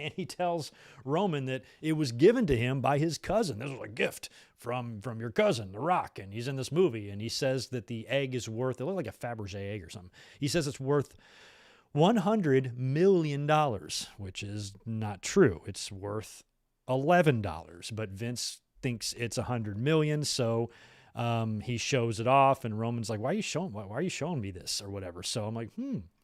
And he tells Roman that it was given to him by his cousin. This was a gift from your cousin, The Rock, and he's in this movie. And he says that the egg is worth, it looked like a Fabergé egg or something. He says it's worth $100 million, which is not true. It's worth $11, but Vince thinks it's $100 million. So he shows it off, and Roman's like, why are you showing me this or whatever? So I'm like,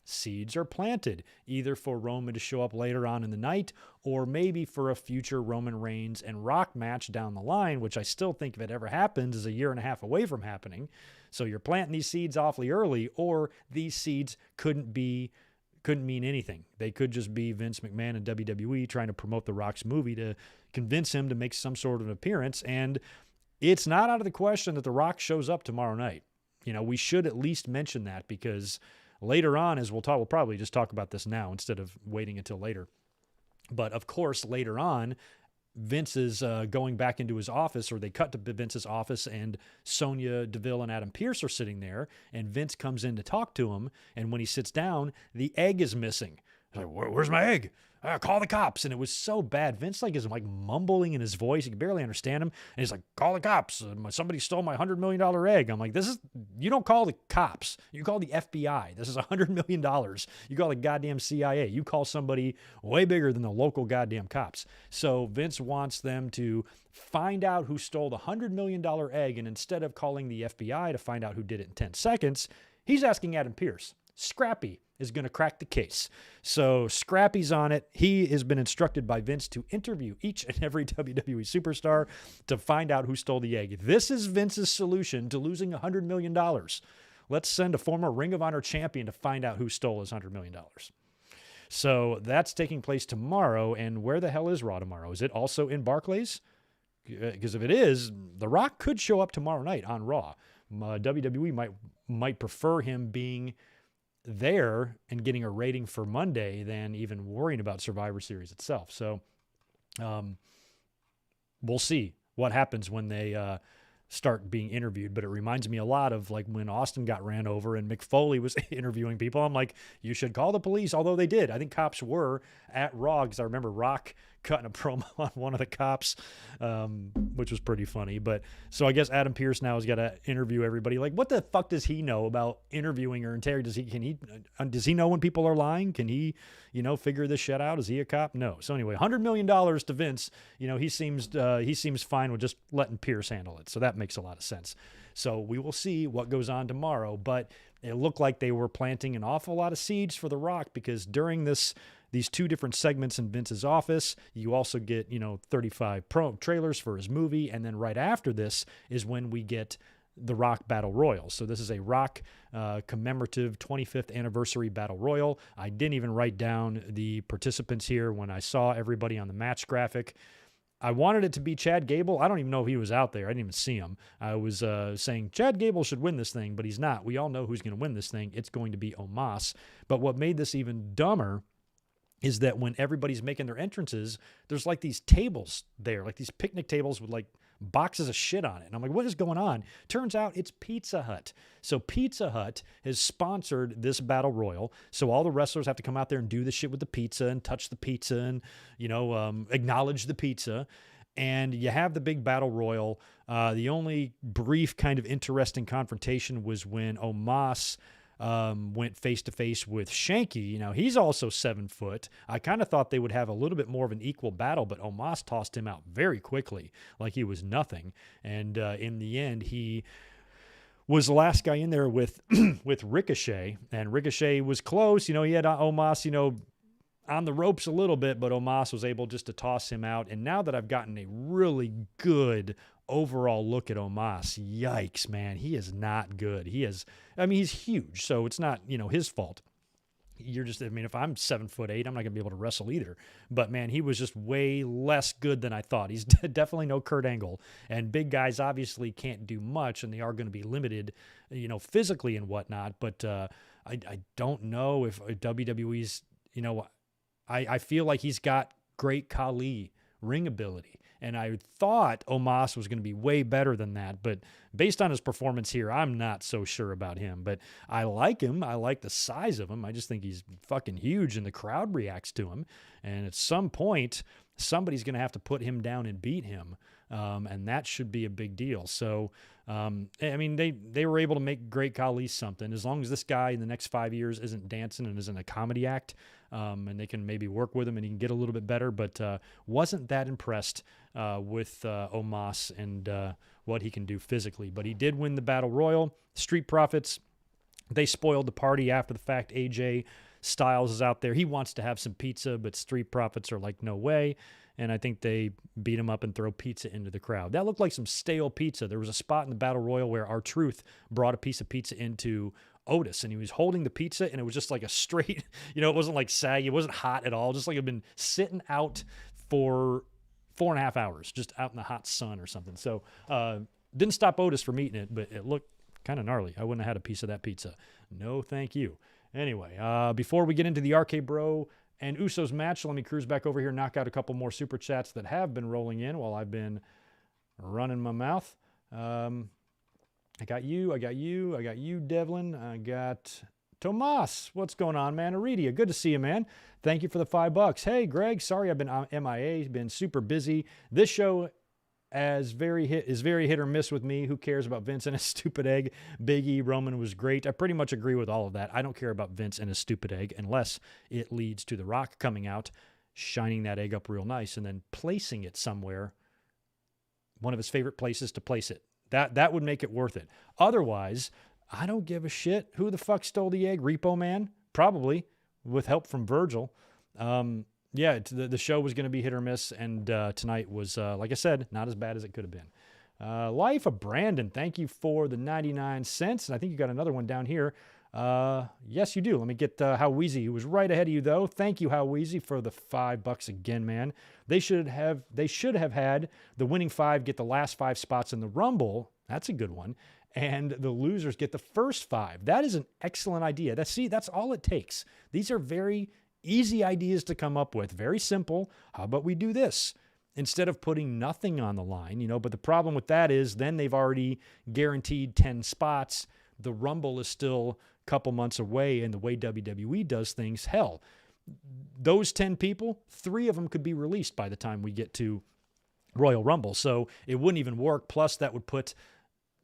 seeds are planted, either for Roman to show up later on in the night or maybe for a future Roman Reigns and Rock match down the line, which I still think if it ever happens is a year and a half away from happening. So you're planting these seeds awfully early, or these seeds couldn't mean anything. They could just be Vince McMahon and WWE trying to promote The Rock's movie to convince him to make some sort of appearance. And it's not out of the question that The Rock shows up tomorrow night. We should at least mention that, because later on, as we'll probably just talk about this now instead of waiting until later. But of course, later on, Vince is going back into his office, or they cut to Vince's office, and Sonya Deville and Adam Pearce are sitting there, and Vince comes in to talk to him. And when he sits down, the egg is missing. He's like, where's my egg? Call the cops. And it was so bad. Vince is mumbling in his voice. You can barely understand him. And he's like, call the cops. Somebody stole my $100 million egg. I'm like, you don't call the cops. You call the FBI. This is $100 million. You call the goddamn CIA. You call somebody way bigger than the local goddamn cops. So Vince wants them to find out who stole the $100 million egg. And instead of calling the FBI to find out who did it in 10 seconds, he's asking Adam Pearce. Scrappy is going to crack the case. So Scrappy's on it. He has been instructed by Vince to interview each and every WWE superstar to find out who stole the egg. This is Vince's solution to losing $100 million. Let's send a former Ring of Honor champion to find out who stole his $100 million. So that's taking place tomorrow. And where the hell is Raw tomorrow? Is it also in Barclays? Because if it is, The Rock could show up tomorrow night on Raw. WWE might prefer him being there and getting a rating for Monday than even worrying about Survivor Series itself. So we'll see what happens when they start being interviewed. But it reminds me a lot of like when Austin got ran over and Mick Foley was interviewing people. I'm like, you should call the police. Although they did. I think cops were at Raw, because I remember Rock cutting a promo on one of the cops, which was pretty funny. But so I guess Adam Pearce now has got to interview everybody. Like, what the fuck does he know about interviewing or interrogating? Does he know when people are lying? Can he, figure this shit out? Is he a cop? No. So anyway, $100 million to Vince. He seems fine with just letting Pearce handle it. So that makes a lot of sense. So we will see what goes on tomorrow. But it looked like they were planting an awful lot of seeds for The Rock, because during these two different segments in Vince's office, you also get, 35 trailers for his movie. And then right after this is when we get the Rock Battle Royal. So this is a Rock commemorative 25th anniversary Battle Royal. I didn't even write down the participants here when I saw everybody on the match graphic. I wanted it to be Chad Gable. I don't even know if he was out there. I didn't even see him. I was saying Chad Gable should win this thing, but he's not. We all know who's going to win this thing. It's going to be Omos. But what made this even dumber is that when everybody's making their entrances, there's like these tables there, like these picnic tables with like boxes of shit on it. And I'm like, what is going on? Turns out it's Pizza Hut. So Pizza Hut has sponsored this Battle Royal. So all the wrestlers have to come out there and do the shit with the pizza and touch the pizza and, acknowledge the pizza. And you have the big Battle Royal. The only brief kind of interesting confrontation was when Omos went face-to-face with Shanky. He's also 7 foot. I kind of thought they would have a little bit more of an equal battle, but Omos tossed him out very quickly, like he was nothing. And in the end, he was the last guy in there with with Ricochet, and Ricochet was close. He had Omos, on the ropes a little bit, but Omos was able just to toss him out. And now that I've gotten a really good overall look at Omos, yikes, man, he is not good. He's huge, so it's not, his fault. if I'm 7'8", I'm not gonna be able to wrestle either. But man, he was just way less good than I thought. He's definitely no Kurt Angle, and big guys obviously can't do much, and they are going to be limited, physically and whatnot. But I don't know if WWE's, I feel like he's got great Khali ring ability. And I thought Omos was going to be way better than that. But based on his performance here, I'm not so sure about him. But I like him. I like the size of him. I just think he's fucking huge, and the crowd reacts to him. And at some point, somebody's going to have to put him down and beat him. And that should be a big deal. So, they were able to make Great Khali something. As long as this guy in the next 5 years isn't dancing and isn't a comedy act, and they can maybe work with him and he can get a little bit better. But wasn't that impressed with Omos and what he can do physically. But he did win the Battle Royal. Street Profits, they spoiled the party after the fact. AJ Styles is out there. He wants to have some pizza, but Street Profits are like, no way. And I think they beat him up and throw pizza into the crowd. That looked like some stale pizza. There was a spot in the Battle Royal where R-Truth brought a piece of pizza into Otis, and he was holding the pizza, and it was just like a straight, it wasn't like saggy. It wasn't hot at all. Just like it had been sitting out for 4.5 hours, just out in the hot sun or something. So didn't stop Otis from eating it, but it looked kind of gnarly. I wouldn't have had a piece of that pizza. No, thank you. Anyway, before we get into the RK Bro and Usos match, let me cruise back over here, knock out a couple more super chats that have been rolling in while I've been running my mouth. I got you, Devlin. I got Tomas. What's going on, man? Aridia, good to see you, man. Thank you for the $5. Hey, Greg, sorry I've been MIA, been super busy. This show is very hit or miss with me. Who cares about Vince and his stupid egg? Biggie, Roman was great. I pretty much agree with all of that. I don't care about Vince and his stupid egg unless it leads to The Rock coming out, shining that egg up real nice, and then placing it somewhere, one of his favorite places to place it. That would make it worth it. Otherwise, I don't give a shit. Who the fuck stole the egg? Repo Man? Probably, with help from Virgil. The show was going to be hit or miss, and tonight was, like I said, not as bad as it could have been. Life of Brandon, thank you for the 99 cents, and I think you got another one down here. Yes, you do. Let me get How Wheezy, who was right ahead of you, though. Thank you, How Wheezy, for the $5 again, man. They should have had the winning 5 get the last 5 spots in the Rumble. That's a good one. And the losers get the first 5. That is an excellent idea. That's all it takes. These are very easy ideas to come up with. Very simple. How about we do this? Instead of putting nothing on the line, but the problem with that is then they've already guaranteed 10 spots. The Rumble is still a couple months away, and the way WWE does things, hell, those 10 people, 3 of them could be released by the time we get to Royal Rumble. So it wouldn't even work. Plus, that would put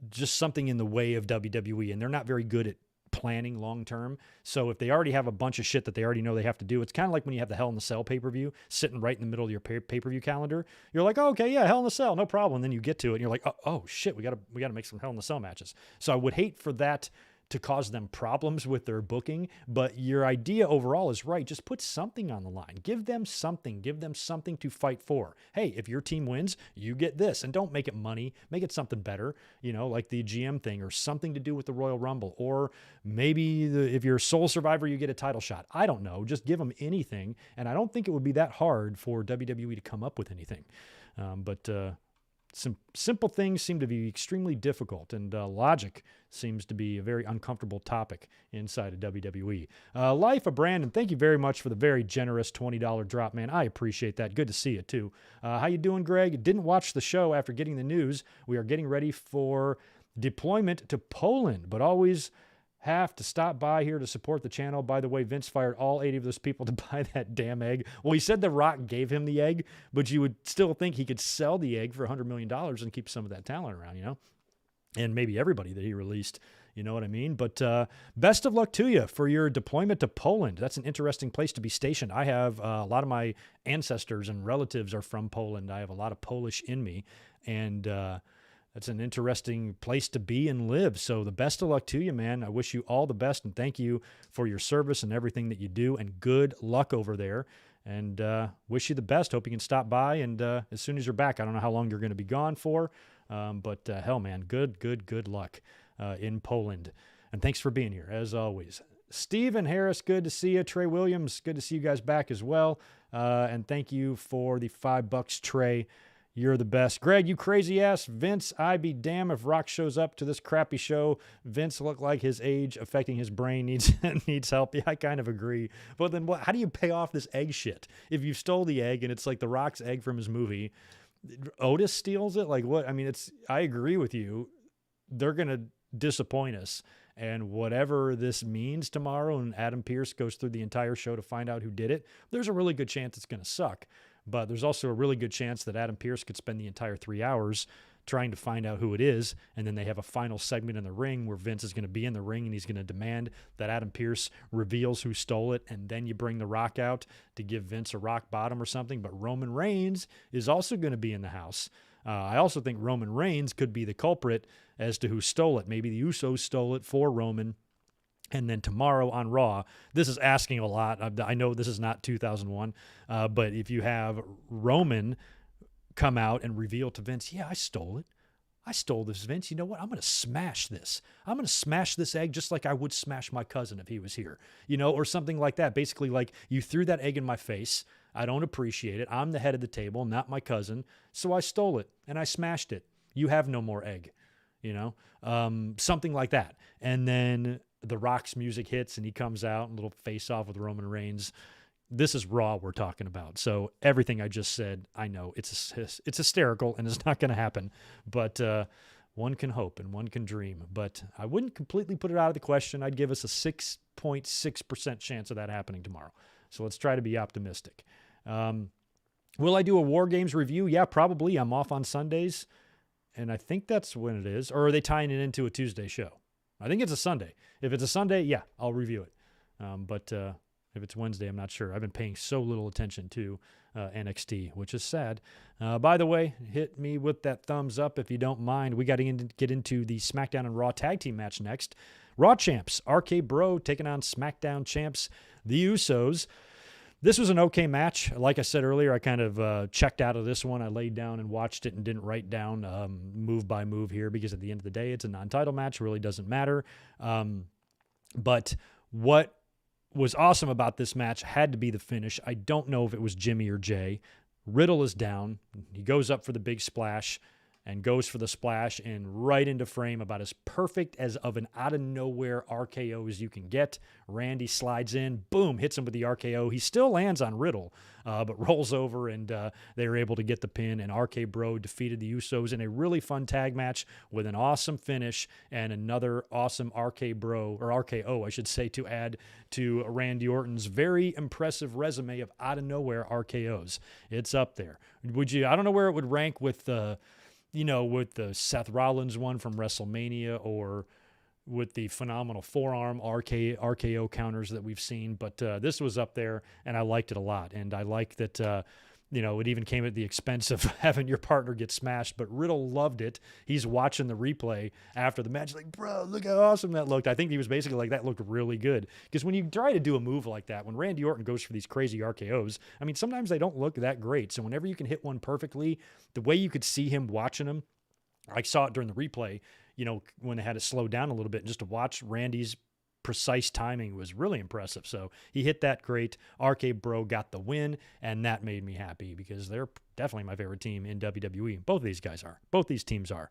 just something in the way of WWE, and they're not very good at planning long term. So if they already have a bunch of shit that they already know they have to do, it's kind of like when you have the Hell in the Cell pay-per-view sitting right in the middle of your pay-per-view calendar. You're like, oh, okay, yeah, Hell in the Cell, no problem. And then you get to it and you're like, oh shit, we gotta make some Hell in the Cell matches. So I would hate for that to cause them problems with their booking, but your idea overall is right. Just put something on the line. Give them something to fight for. Hey, if your team wins, you get this, and don't make it money. Make it something better, like the GM thing or something to do with the Royal Rumble, or maybe if you're a sole survivor, you get a title shot. I don't know. Just give them anything, and I don't think it would be that hard for WWE to come up with anything. But some simple things seem to be extremely difficult, and logic seems to be a very uncomfortable topic inside of WWE. Life of Brandon, thank you very much for the very generous $20 drop, man. I appreciate that. Good to see you, too. How you doing, Greg? Didn't watch the show after getting the news. We are getting ready for deployment to Poland, but always have to stop by here to support the channel. By the way, Vince fired all 80 of those people to buy that damn egg. Well, he said The Rock gave him the egg, but you would still think he could sell the egg for $100 million and keep some of that talent around, and maybe everybody that he released, you know what I mean? But best of luck to you for your deployment to Poland. That's an interesting place to be stationed. I have a lot of my ancestors and relatives are from Poland. I have a lot of Polish in me, and that's an interesting place to be and live. So the best of luck to you, man. I wish you all the best, and thank you for your service and everything that you do, and good luck over there. And wish you the best. Hope you can stop by, and as soon as you're back, I don't know how long you're going to be gone for, but hell, man, good luck in Poland. And thanks for being here, as always. Stephen Harris, good to see you. Trey Williams, good to see you guys back as well. And thank you for the $5, Trey. You're the best. Greg, you crazy ass. Vince, I'd be damned if Rock shows up to this crappy show. Vince looked like his age affecting his brain needs help. Yeah, I kind of agree. But then how do you pay off this egg shit? If you stole the egg and it's like the Rock's egg from his movie, Otis steals it? Like what? I mean, I agree with you. They're going to disappoint us. And whatever this means tomorrow and Adam Pearce goes through the entire show to find out who did it, there's a really good chance it's going to suck. But there's also a really good chance that Adam Pearce could spend the entire 3 hours trying to find out who it is. And then they have a final segment in the ring where Vince is going to be in the ring and he's going to demand that Adam Pearce reveals who stole it. And then you bring The Rock out to give Vince a rock bottom or something. But Roman Reigns is also going to be in the house. I also think Roman Reigns could be the culprit as to who stole it. Maybe the Usos stole it for Roman. And then tomorrow on Raw, this is asking a lot. I know this is not 2001, but if you have Roman come out and reveal to Vince, yeah, I stole it. I stole this, Vince. You know what? I'm going to smash this. I'm going to smash this egg just like I would smash my cousin if he was here, or something like that. Basically, like you threw that egg in my face. I don't appreciate it. I'm the head of the table, not my cousin. So I stole it and I smashed it. You have no more egg, something like that. And then The Rock's music hits and he comes out, a little face off with Roman Reigns. This is Raw we're talking about. So everything I just said, I know it's hysterical and it's not going to happen, but one can hope and one can dream. But I wouldn't completely put it out of the question. I'd give us a 6.6% chance of that happening tomorrow. So let's try to be optimistic. Will I do a War Games review? Yeah, probably. I'm off on Sundays, and I think that's when it is. Or are they tying it into a Tuesday show? I think it's a Sunday. If it's a Sunday, yeah, I'll review it. But if it's Wednesday, I'm not sure. I've been paying so little attention to NXT, which is sad. By the way, hit me with that thumbs up if you don't mind. We got to get into the SmackDown and Raw tag team match next. Raw champs, RK Bro taking on SmackDown champs, the Usos. This was an okay match. Like I said earlier, I kind of checked out of this one. I laid down and watched it and didn't write down move by move here because at the end of the day, it's a non-title match. It really doesn't matter. But what was awesome about this match had to be the finish. I don't know if it was Jimmy or Jay. Riddle is down. He goes up for the big splash and goes for the splash and right into frame, about as perfect as of an out-of-nowhere RKO as you can get. Randy slides in, boom, hits him with the RKO. He still lands on Riddle, but rolls over, and they were able to get the pin, and RK Bro defeated the Usos in a really fun tag match with an awesome finish and another awesome RK Bro, or RKO, I should say, to add to Randy Orton's very impressive resume of out-of-nowhere RKOs. It's up there. I don't know where it would rank with the with the Seth Rollins one from WrestleMania or with the phenomenal forearm RKO counters that we've seen. But this was up there, and I liked it a lot. And I like that, it even came at the expense of having your partner get smashed. But Riddle loved it. He's watching the replay after the match like, bro, look how awesome that looked. I think he was basically like, that looked really good. Because when you try to do a move like that, when Randy Orton goes for these crazy RKOs, I mean, sometimes they don't look that great. So whenever you can hit one perfectly, the way you could see him watching him, I saw it during the replay, when they had to slow down a little bit, just to watch Randy's precise timing was really impressive. So he hit that great. RK Bro got the win, and that made me happy because they're definitely my favorite team in WWE. Both of these guys are. Both these teams are.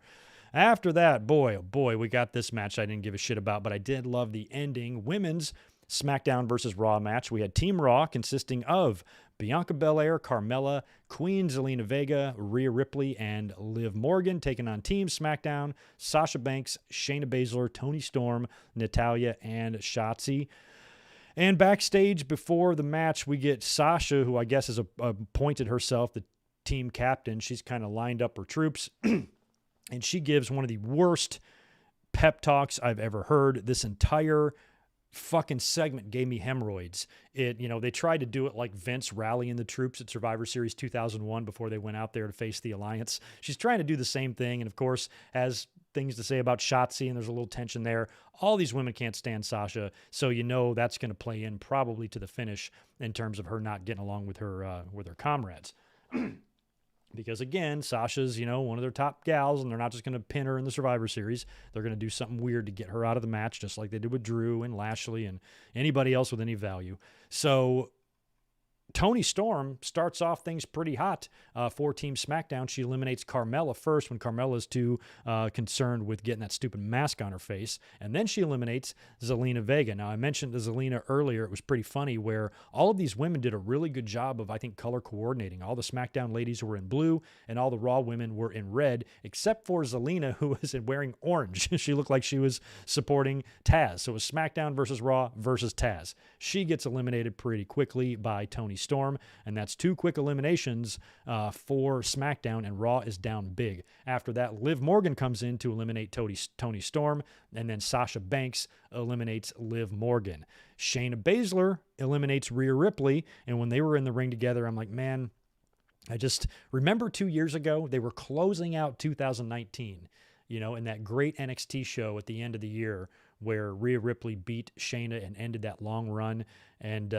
After that, boy, oh boy, we got this match I didn't give a shit about, but I did love the ending. Women's SmackDown versus Raw match. We had Team Raw consisting of Bianca Belair, Carmella, Queen Zelina Vega, Rhea Ripley, and Liv Morgan taking on Team SmackDown, Sasha Banks, Shayna Baszler, Toni Storm, Natalya, and Shotzi. And backstage before the match, we get Sasha, who I guess has appointed herself the team captain. She's kind of lined up her troops, and she gives one of the worst pep talks I've ever heard. This entire fucking segment gave me hemorrhoids. They tried to do it like Vince rallying the troops at Survivor Series 2001 before they went out there to face the Alliance. She's trying to do the same thing, and of course has things to say about Shotzi, and there's a little tension there. All these women can't stand Sasha, so that's going to play in probably to the finish in terms of her not getting along with her comrades. Because again, Sasha's, one of their top gals, and they're not just going to pin her in the Survivor Series. They're going to do something weird to get her out of the match, just like they did with Drew and Lashley and anybody else with any value. So Toni Storm starts off things pretty hot for Team SmackDown. She eliminates Carmella first when Carmella's too concerned with getting that stupid mask on her face. And then she eliminates Zelina Vega. Now, I mentioned the Zelina earlier. It was pretty funny where all of these women did a really good job of, I think, color coordinating. All the SmackDown ladies were in blue and all the Raw women were in red, except for Zelina, who was wearing orange. She looked like she was supporting Taz. So it was SmackDown versus Raw versus Taz. She gets eliminated pretty quickly by Toni Storm, and that's 2 quick eliminations for SmackDown, and Raw is down big. After that, Liv Morgan comes in to eliminate Toni Storm, and then Sasha Banks eliminates Liv Morgan. Shayna Baszler eliminates Rhea Ripley, and when they were in the ring together, I'm like, man, I just remember 2 years ago, they were closing out 2019, in that great NXT show at the end of the year where Rhea Ripley beat Shayna and ended that long run. And,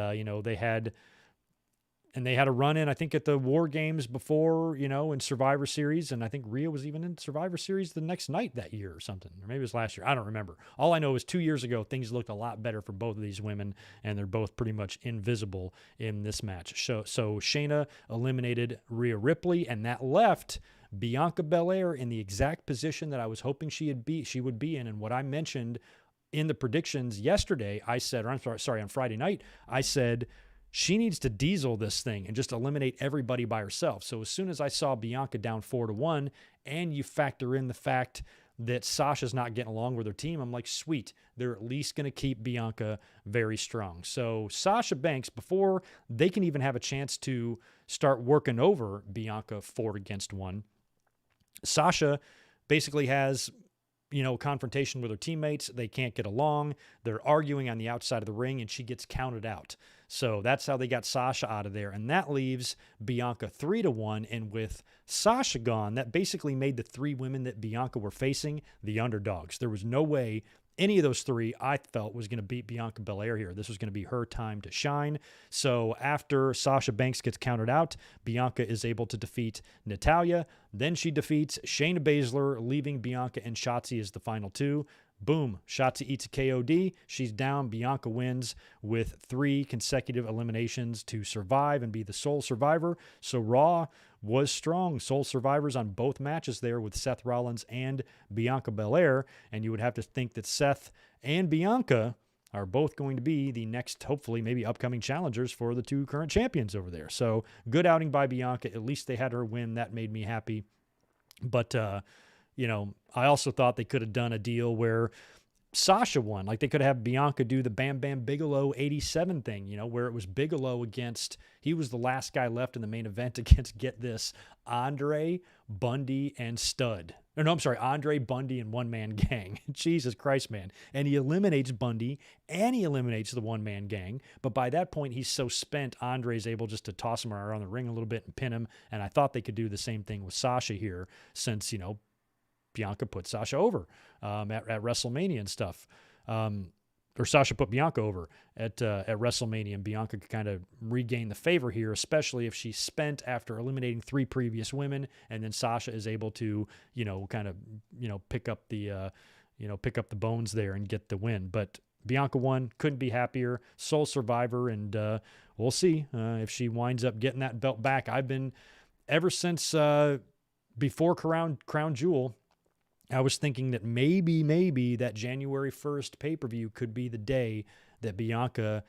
they had a run in, I think, at the War Games before, in Survivor Series. And I think Rhea was even in Survivor Series the next night that year or something. Or maybe it was last year. I don't remember. All I know is 2 years ago, things looked a lot better for both of these women, and they're both pretty much invisible in this match. So Shayna eliminated Rhea Ripley, and that left Bianca Belair in the exact position that I was hoping she would be in. And what I mentioned in the predictions yesterday, I said, or I'm sorry, on Friday night, I said, she needs to diesel this thing and just eliminate everybody by herself. So as soon as I saw Bianca down 4-1, and you factor in the fact that Sasha's not getting along with her team, I'm like, sweet, they're at least going to keep Bianca very strong. So Sasha Banks, before they can even have a chance to start working over Bianca 4-1, Sasha basically has confrontation with her teammates. They can't get along. They're arguing on the outside of the ring, and she gets counted out. So that's how they got Sasha out of there. And that leaves Bianca 3-1. And with Sasha gone, that basically made the 3 women that Bianca were facing the underdogs. There was no way any of those 3, I felt, was going to beat Bianca Belair here. This was going to be her time to shine. So after Sasha Banks gets counted out, Bianca is able to defeat Natalya. Then she defeats Shayna Baszler, leaving Bianca and Shotzi as the final 2. Boom. Shotzi eats a KOD. She's down. Bianca wins with 3 consecutive eliminations to survive and be the sole survivor. So Raw was strong. Sole survivors on both matches there with Seth Rollins and Bianca Belair. And you would have to think that Seth and Bianca are both going to be the next, hopefully, maybe upcoming challengers for the 2 current champions over there. So good outing by Bianca. At least they had her win. That made me happy. But, I also thought they could have done a deal where Sasha won. Like they could have Bianca do the Bam Bam Bigelow 87 thing, where it was Bigelow he was the last guy left in the main event against, get this, Andre, Bundy, and Stud. Or no, I'm sorry, Andre, Bundy, and One Man Gang. Jesus Christ, man. And he eliminates Bundy, and he eliminates the One Man Gang. But by that point, he's so spent, Andre's able just to toss him around the ring a little bit and pin him. And I thought they could do the same thing with Sasha here since, Bianca put Sasha over at WrestleMania and stuff. Or Sasha put Bianca over at WrestleMania, and Bianca could kind of regain the favor here, especially if she's spent after eliminating 3 previous women, and then Sasha is able to, pick up the bones there and get the win. But Bianca won, couldn't be happier, sole survivor, and we'll see if she winds up getting that belt back. I've been, ever since before Crown Jewel, I was thinking that maybe that January 1st pay-per-view could be the day that Bianca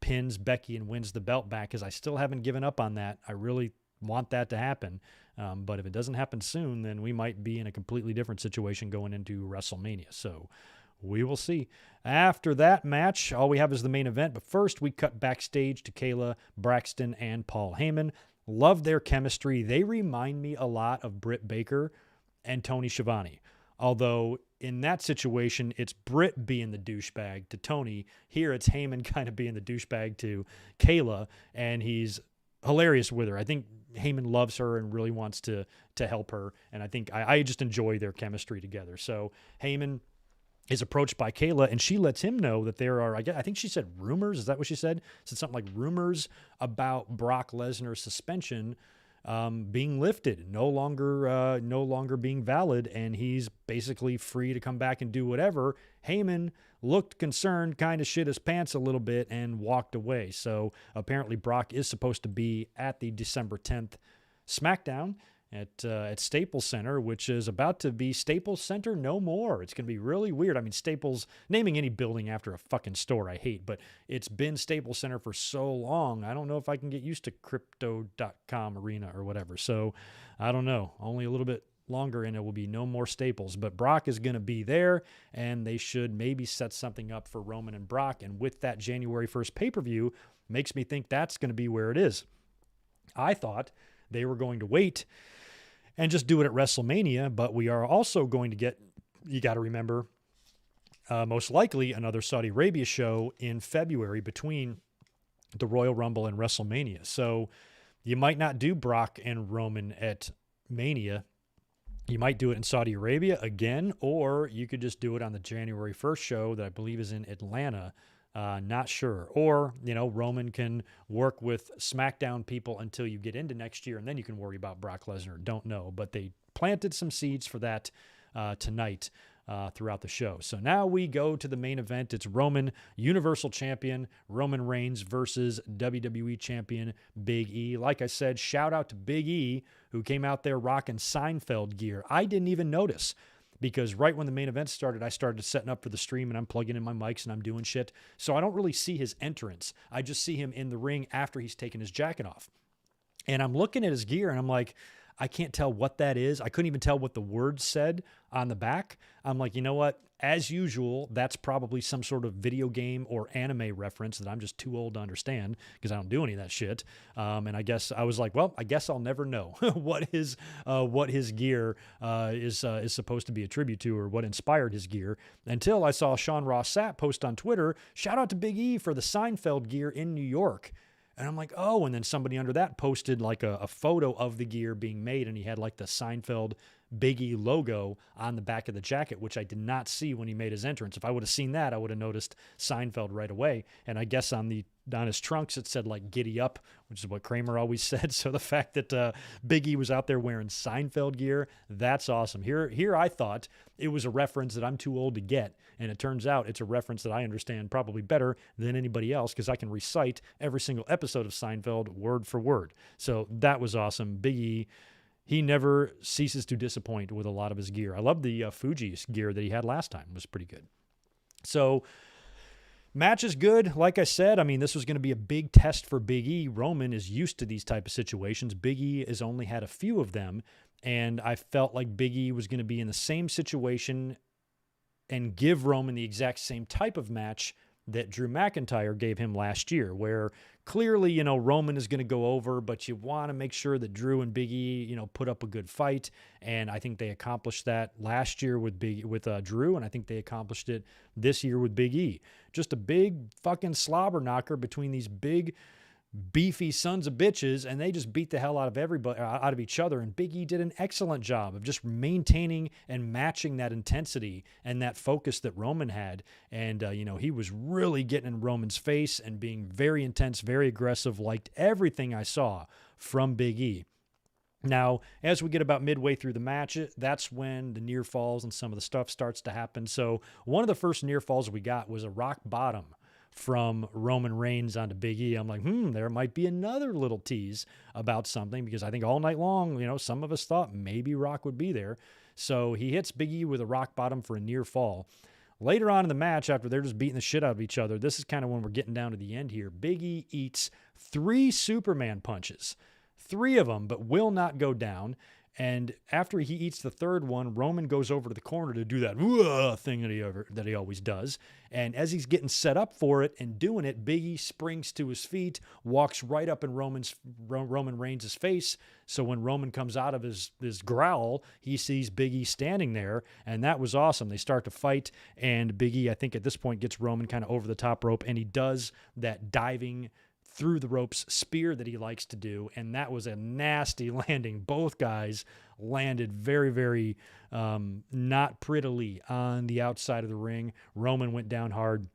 pins Becky and wins the belt back, because I still haven't given up on that. I really want that to happen. But if it doesn't happen soon, then we might be in a completely different situation going into WrestleMania. So we will see. After that match, all we have is the main event. But first, we cut backstage to Kayla, Braxton, and Paul Heyman. Love their chemistry. They remind me a lot of Britt Baker and Tony Schiavone. Although in that situation, it's Britt being the douchebag to Tony. Here it's Heyman kind of being the douchebag to Kayla, and he's hilarious with her. I think Heyman loves her and really wants to help her, and I think I just enjoy their chemistry together. So Heyman is approached by Kayla, and she lets him know that there are, I think she said rumors. Is that what she said? Said something like rumors about Brock Lesnar's suspension being lifted, no longer being valid, and he's basically free to come back and do whatever. Heyman looked concerned, kind of shit his pants a little bit, and walked away. So apparently Brock is supposed to be at the December 10th Smackdown at Staples Center, which is about to be Staples Center no more. It's going to be really weird. I mean, Staples, naming any building after a fucking store I hate, but it's been Staples Center for so long. I don't know if I can get used to Crypto.com Arena or whatever. So I don't know. Only a little bit longer and it will be no more Staples. But Brock is going to be there, and they should maybe set something up for Roman and Brock. And with that January 1st pay-per-view, makes me think that's going to be where it is. I thought they were going to wait and just do it at WrestleMania, but we are also going to get, you got to remember, most likely another Saudi Arabia show in February between the Royal Rumble and WrestleMania. So you might not do Brock and Roman at Mania. You might do it in Saudi Arabia again, or you could just do it on the January 1st show that I believe is in Atlanta. Not sure. Or, Roman can work with SmackDown people until you get into next year, and then you can worry about Brock Lesnar. Don't know. But they planted some seeds for that tonight throughout the show. So now we go to the main event. It's Roman, Universal Champion, Roman Reigns versus WWE Champion Big E. Like I said, shout out to Big E, who came out there rocking Seinfeld gear. I didn't even notice, because right when the main event started, I started setting up for the stream and I'm plugging in my mics and I'm doing shit. So I don't really see his entrance. I just see him in the ring after he's taken his jacket off. And I'm looking at his gear and I'm like, I can't tell what that is. I couldn't even tell what the words said on the back. I'm like, you know what? As usual, that's probably some sort of video game or anime reference that I'm just too old to understand because I don't do any of that shit. And I guess I was like, well, I guess I'll never know what his gear is supposed to be a tribute to, or what inspired his gear, until I saw Sean Ross Sapp post on Twitter, shout out to Big E for the Seinfeld gear in New York. And I'm like, oh, and then somebody under that posted like a photo of the gear being made, and he had like the Seinfeld Biggie logo on the back of the jacket, which I did not see when he made his entrance. If I would have seen that, I would have noticed Seinfeld right away. And I guess on his trunks, it said like giddy up, which is what Kramer always said. So the fact that Biggie was out there wearing Seinfeld gear, that's awesome. Here I thought it was a reference that I'm too old to get. And it turns out it's a reference that I understand probably better than anybody else, because I can recite every single episode of Seinfeld word for word. So that was awesome. Big E, he never ceases to disappoint with a lot of his gear. I love the Fuji's gear that he had last time. It was pretty good. So match is good. Like I said, I mean, this was going to be a big test for Big E. Roman is used to these type of situations. Big E has only had a few of them, and I felt like Big E was going to be in the same situation and give Roman the exact same type of match that Drew McIntyre gave him last year, where clearly, Roman is going to go over, but you want to make sure that Drew and Big E, put up a good fight. And I think they accomplished that last year with Drew, and I think they accomplished it this year with Big E. Just a big fucking slobber knocker between these big, beefy sons of bitches, and they just beat the hell out of everybody, out of each other. And Big E did an excellent job of just maintaining and matching that intensity and that focus that Roman had. And he was really getting in Roman's face and being very intense, very aggressive. Liked everything I saw from Big E. Now, as we get about midway through the match, that's when the near falls and some of the stuff starts to happen. So one of the first near falls we got was a rock bottom from Roman Reigns onto Big E. I'm like, there might be another little tease about something, because I think all night long, some of us thought maybe Rock would be there. So he hits Big E with a rock bottom for a near fall. Later on in the match, after they're just beating the shit out of each other, this is kind of when we're getting down to the end here. Big E eats 3 Superman punches, 3 of them, but will not go down. And after he eats the third one, Roman goes over to the corner to do that thing that he always does. And as he's getting set up for it and doing it, Big E springs to his feet, walks right up in Roman Reigns' face. So when Roman comes out of his growl, he sees Big E standing there, and that was awesome. They start to fight, and Big E, I think at this point, gets Roman kind of over the top rope, and he does that diving through the ropes spear that he likes to do, and that was a nasty landing. Both guys landed very, very not prettily on the outside of the ring. Roman went down hard.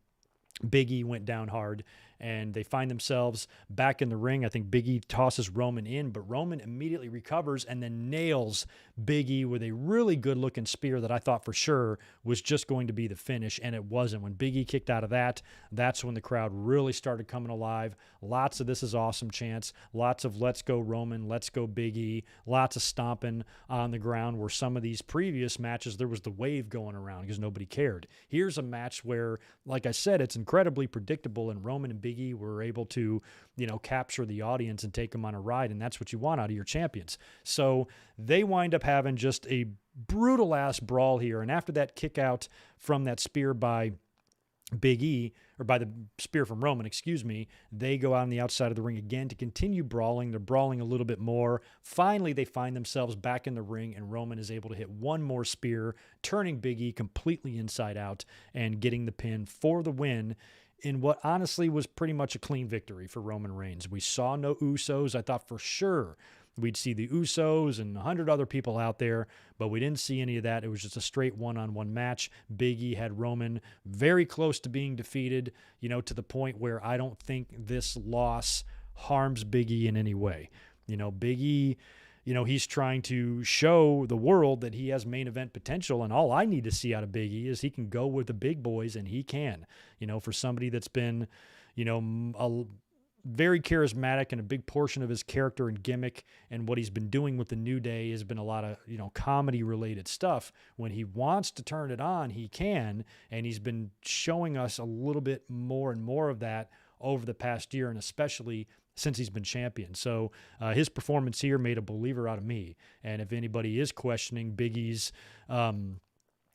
Big E went down hard. and they find themselves back in the ring. I think Biggie tosses Roman in, but Roman immediately recovers and then nails Biggie with a really good-looking spear that I thought for sure was just going to be the finish, and it wasn't. When Biggie kicked out of that, that's when the crowd really started coming alive. Lots of "this is awesome" chants, lots of "let's go Roman, let's go Biggie," lots of stomping on the ground, where some of these previous matches, there was the wave going around because nobody cared. Here's a match where, like I said, it's incredibly predictable, and Roman and Biggie were able to, capture the audience and take them on a ride, and that's what you want out of your champions. So they wind up having just a brutal-ass brawl here, and after that kick out from that spear by Big E, or by the spear from Roman, they go out on the outside of the ring again to continue brawling. They're brawling a little bit more. Finally, they find themselves back in the ring, and Roman is able to hit one more spear, turning Big E completely inside out and getting the pin for the win in what honestly was pretty much a clean victory for Roman Reigns. We saw no Usos. I thought for sure we'd see the Usos and 100 other people out there, but we didn't see any of that. It was just a straight one-on-one match. Big E had Roman very close to being defeated, to the point where I don't think this loss harms Big E in any way. Big E, he's trying to show the world that he has main event potential, and all I need to see out of Big E is he can go with the big boys, and he can. For somebody that's been, very charismatic, and a big portion of his character and gimmick and what he's been doing with the New Day has been a lot of, comedy related stuff. When he wants to turn it on, he can, and he's been showing us a little bit more and more of that over the past year, and especially since he's been champion. So his performance here made a believer out of me. And if anybody is questioning Big E's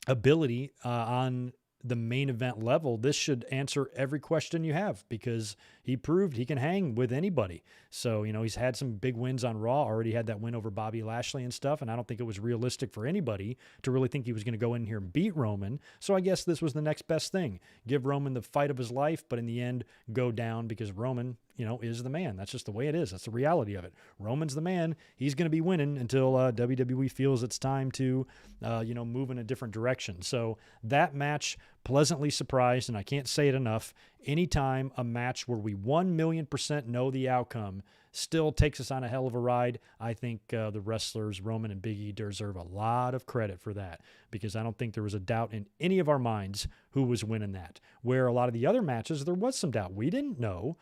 ability on the main event level, this should answer every question you have, because he proved he can hang with anybody. So, he's had some big wins on Raw, already had that win over Bobby Lashley and stuff, and I don't think it was realistic for anybody to really think he was going to go in here and beat Roman. So I guess this was the next best thing. Give Roman the fight of his life, but in the end, go down, because Roman, is the man. That's just the way it is. That's the reality of it. Roman's the man. He's going to be winning until WWE feels it's time to, move in a different direction. So that match, pleasantly surprised, and I can't say it enough, anytime a match where we 1,000,000% know the outcome still takes us on a hell of a ride, I think the wrestlers, Roman and Big E, deserve a lot of credit for that, because I don't think there was a doubt in any of our minds who was winning that. Where a lot of the other matches, there was some doubt. We didn't know.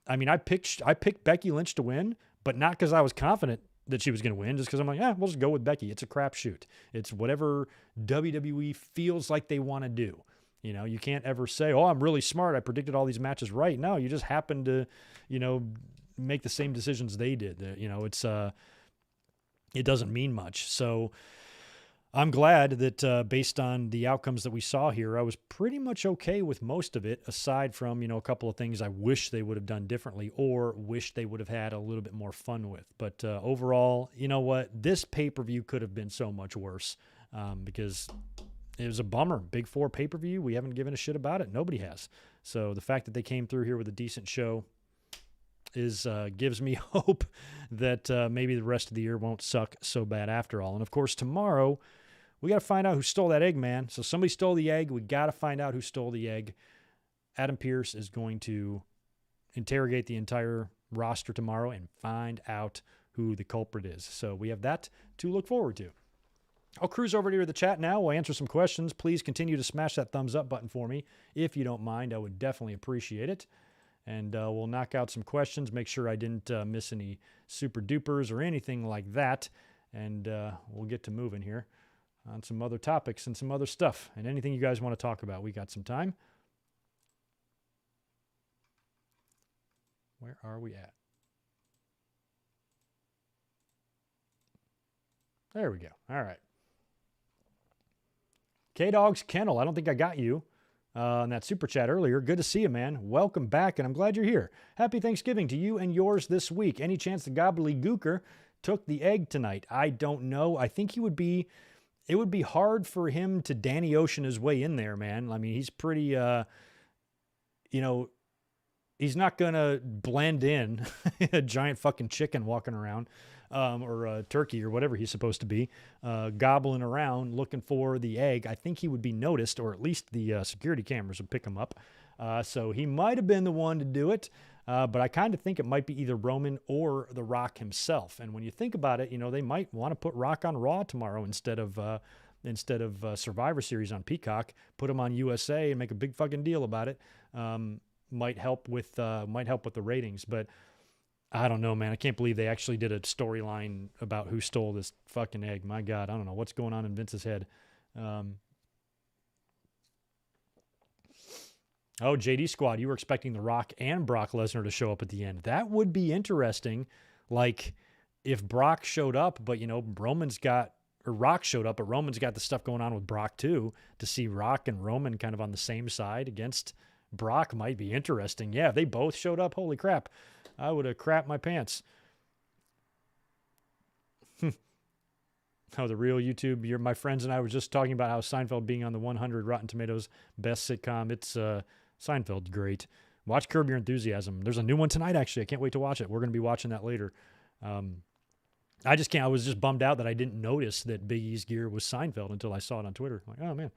I mean, I picked Becky Lynch to win, but not because I was confident that she was going to win, just because I'm like, we'll just go with Becky. It's a crapshoot. It's whatever WWE feels like they want to do. You can't ever say, I'm really smart, I predicted all these matches right. No, you just happen to, make the same decisions they did. It doesn't mean much. So I'm glad that based on the outcomes that we saw here, I was pretty much okay with most of it, aside from, a couple of things I wish they would have done differently, or wish they would have had a little bit more fun with. But overall, you know what? This pay-per-view could have been so much worse, because it was a bummer. Big Four pay-per-view, we haven't given a shit about it. Nobody has. So the fact that they came through here with a decent show gives me hope that maybe the rest of the year won't suck so bad after all. And of course, tomorrow, we got to find out who stole that egg, man. So somebody stole the egg. We got to find out who stole the egg. Adam Pearce is going to interrogate the entire roster tomorrow and find out who the culprit is. So we have that to look forward to. I'll cruise over to the chat now. We'll answer some questions. Please continue to smash that thumbs up button for me. If you don't mind, I would definitely appreciate it. And we'll knock out some questions, make sure I didn't miss any super dupers or anything like that. And we'll get to moving here on some other topics and some other stuff. And anything you guys want to talk about, we got some time. Where are we at? There we go. All right. K-Dog's Kennel, I don't think I got you on that super chat earlier. Good to see you, man. Welcome back, and I'm glad you're here. Happy Thanksgiving to you and yours this week. Any chance the gobbledygooker took the egg tonight? I don't know. I think it would be hard for him to Danny Ocean his way in there, man. I mean, he's pretty, he's not going to blend in, a giant fucking chicken walking around. or turkey or whatever he's supposed to be, gobbling around looking for the egg, I think he would be noticed, or at least the security cameras would pick him up. So he might have been the one to do it. But I kind of think it might be either Roman or The Rock himself. And when you think about it, they might want to put Rock on Raw tomorrow instead of Survivor Series on Peacock. Put him on USA and make a big fucking deal about it. Might help with the ratings. But I don't know, man. I can't believe they actually did a storyline about who stole this fucking egg. My God, I don't know what's going on in Vince's head. Oh, JD Squad, you were expecting The Rock and Brock Lesnar to show up at the end. That would be interesting. Like, if Brock showed up, but, Rock showed up, but Roman's got the stuff going on with Brock too. To see Rock and Roman kind of on the same side against Brock might be interesting. Yeah, if they both showed up, holy crap. I would have crapped my pants. Oh, the real YouTube. My friends and I were just talking about how Seinfeld being on the 100 Rotten Tomatoes best sitcom. It's Seinfeld's great. Watch Curb Your Enthusiasm. There's a new one tonight, actually. I can't wait to watch it. We're going to be watching that later. I just can't. I was just bummed out that I didn't notice that Big E's gear was Seinfeld until I saw it on Twitter. I'm like, oh, man.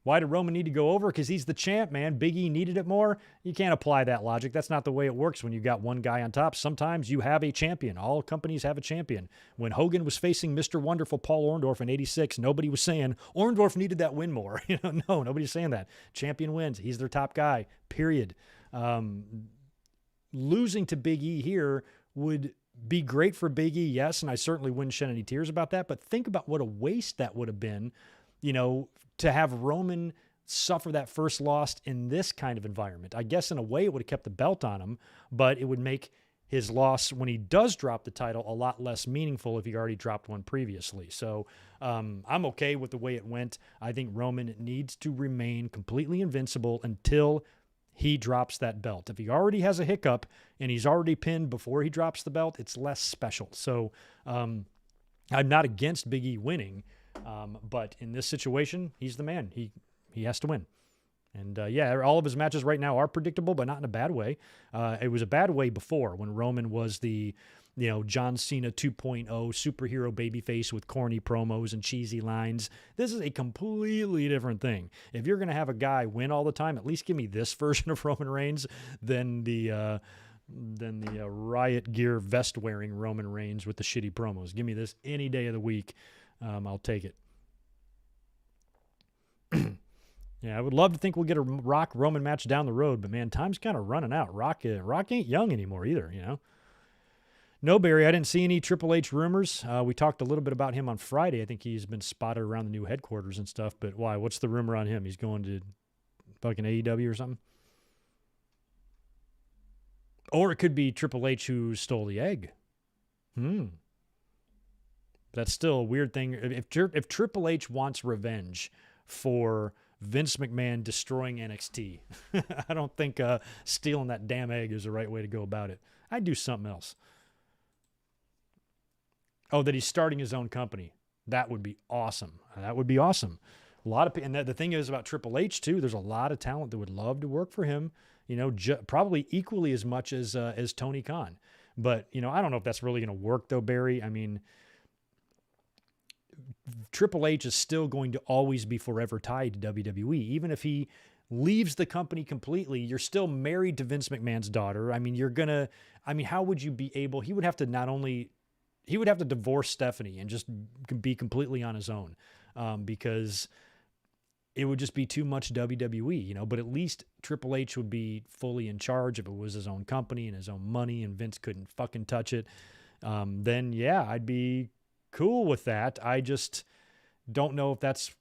Why did Roman need to go over? Because he's the champ, man. Big E needed it more. You can't apply that logic. That's not the way it works when you got one guy on top. Sometimes you have a champion. All companies have a champion. When Hogan was facing Mr. Wonderful Paul Orndorff in 86, nobody was saying Orndorff needed that win more. No, nobody's saying that. Champion wins. He's their top guy, period. Losing to Big E here would be great for Big E, yes, and I certainly wouldn't shed any tears about that, but think about what a waste that would have been, to have Roman suffer that first loss in this kind of environment. I guess in a way it would have kept the belt on him, but it would make his loss when he does drop the title a lot less meaningful if he already dropped one previously. So I'm okay with the way it went. I think Roman needs to remain completely invincible until he drops that belt. If he already has a hiccup and he's already pinned before he drops the belt, it's less special. So I'm not against Big E winning, but in this situation, he's the man. He has to win. And all of his matches right now are predictable, but not in a bad way. It was a bad way before when Roman was the, John Cena 2.0 superhero babyface with corny promos and cheesy lines. This is a completely different thing. If you're going to have a guy win all the time, at least give me this version of Roman Reigns than the riot gear vest wearing Roman Reigns with the shitty promos. Give me this any day of the week. I'll take it. Yeah, I would love to think we'll get a Rock Roman match down the road, but man, time's kind of running out. Rock ain't young anymore either, No, Barry, I didn't see any Triple H rumors. We talked a little bit about him on Friday. I think he's been spotted around the new headquarters and stuff, but why? What's the rumor on him? He's going to fucking AEW or something? Or it could be Triple H who stole the egg. That's still a weird thing. If Triple H wants revenge for Vince McMahon destroying NXT, I don't think stealing that damn egg is the right way to go about it. I'd do something else. Oh, that he's starting his own company. That would be awesome. A lot of, and the thing is about Triple H too, there's a lot of talent that would love to work for him, probably equally as much as Tony Khan. But, I don't know if that's really going to work though, Barry. I mean, Triple H is still going to always be forever tied to WWE. Even if he leaves the company completely, you're still married to Vince McMahon's daughter. I mean, how would you be able, he would have to divorce Stephanie and just be completely on his own, because it would just be too much WWE, but at least Triple H would be fully in charge if it was his own company and his own money and Vince couldn't fucking touch it. Then yeah, I'd be cool with that. I just don't know if that's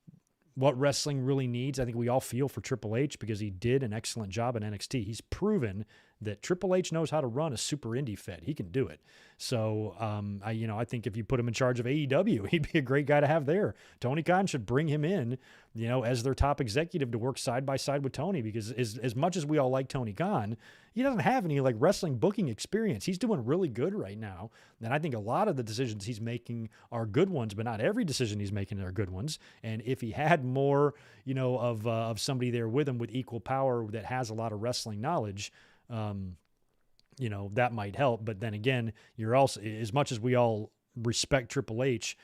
what wrestling really needs. I think we all feel for Triple H because he did an excellent job in NXT. He's proven that Triple H knows how to run a super indie fed. He can do it. So, I think if you put him in charge of AEW, he'd be a great guy to have there. Tony Khan should bring him in, as their top executive to work side by side with Tony, because as much as we all like Tony Khan, he doesn't have any wrestling booking experience. He's doing really good right now. And I think a lot of the decisions he's making are good ones, but not every decision he's making are good ones. And if he had more, of somebody there with him with equal power that has a lot of wrestling knowledge, that might help. But then again, you're also, as much as we all respect Triple H,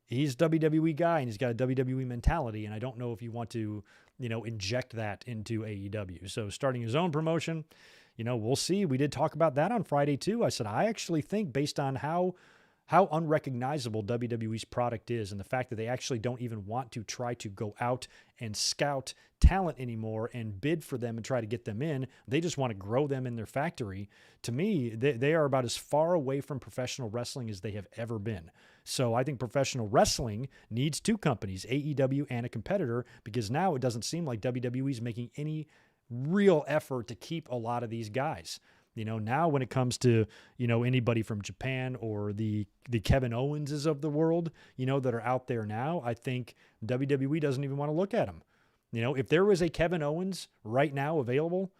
he's a WWE guy and he's got a WWE mentality. And I don't know if you want to, inject that into AEW. So starting his own promotion, we'll see. We did talk about that on Friday too. I said, I actually think based on how unrecognizable WWE's product is and the fact that they actually don't even want to try to go out and scout talent anymore and bid for them and try to get them in. They just want to grow them in their factory. To me, they are about as far away from professional wrestling as they have ever been. So I think professional wrestling needs two companies, AEW and a competitor, because now it doesn't seem like WWE is making any real effort to keep a lot of these guys. Now when it comes to, anybody from Japan or the Kevin Owenses of the world, that are out there now, I think WWE doesn't even want to look at them. If there was a Kevin Owens right now available,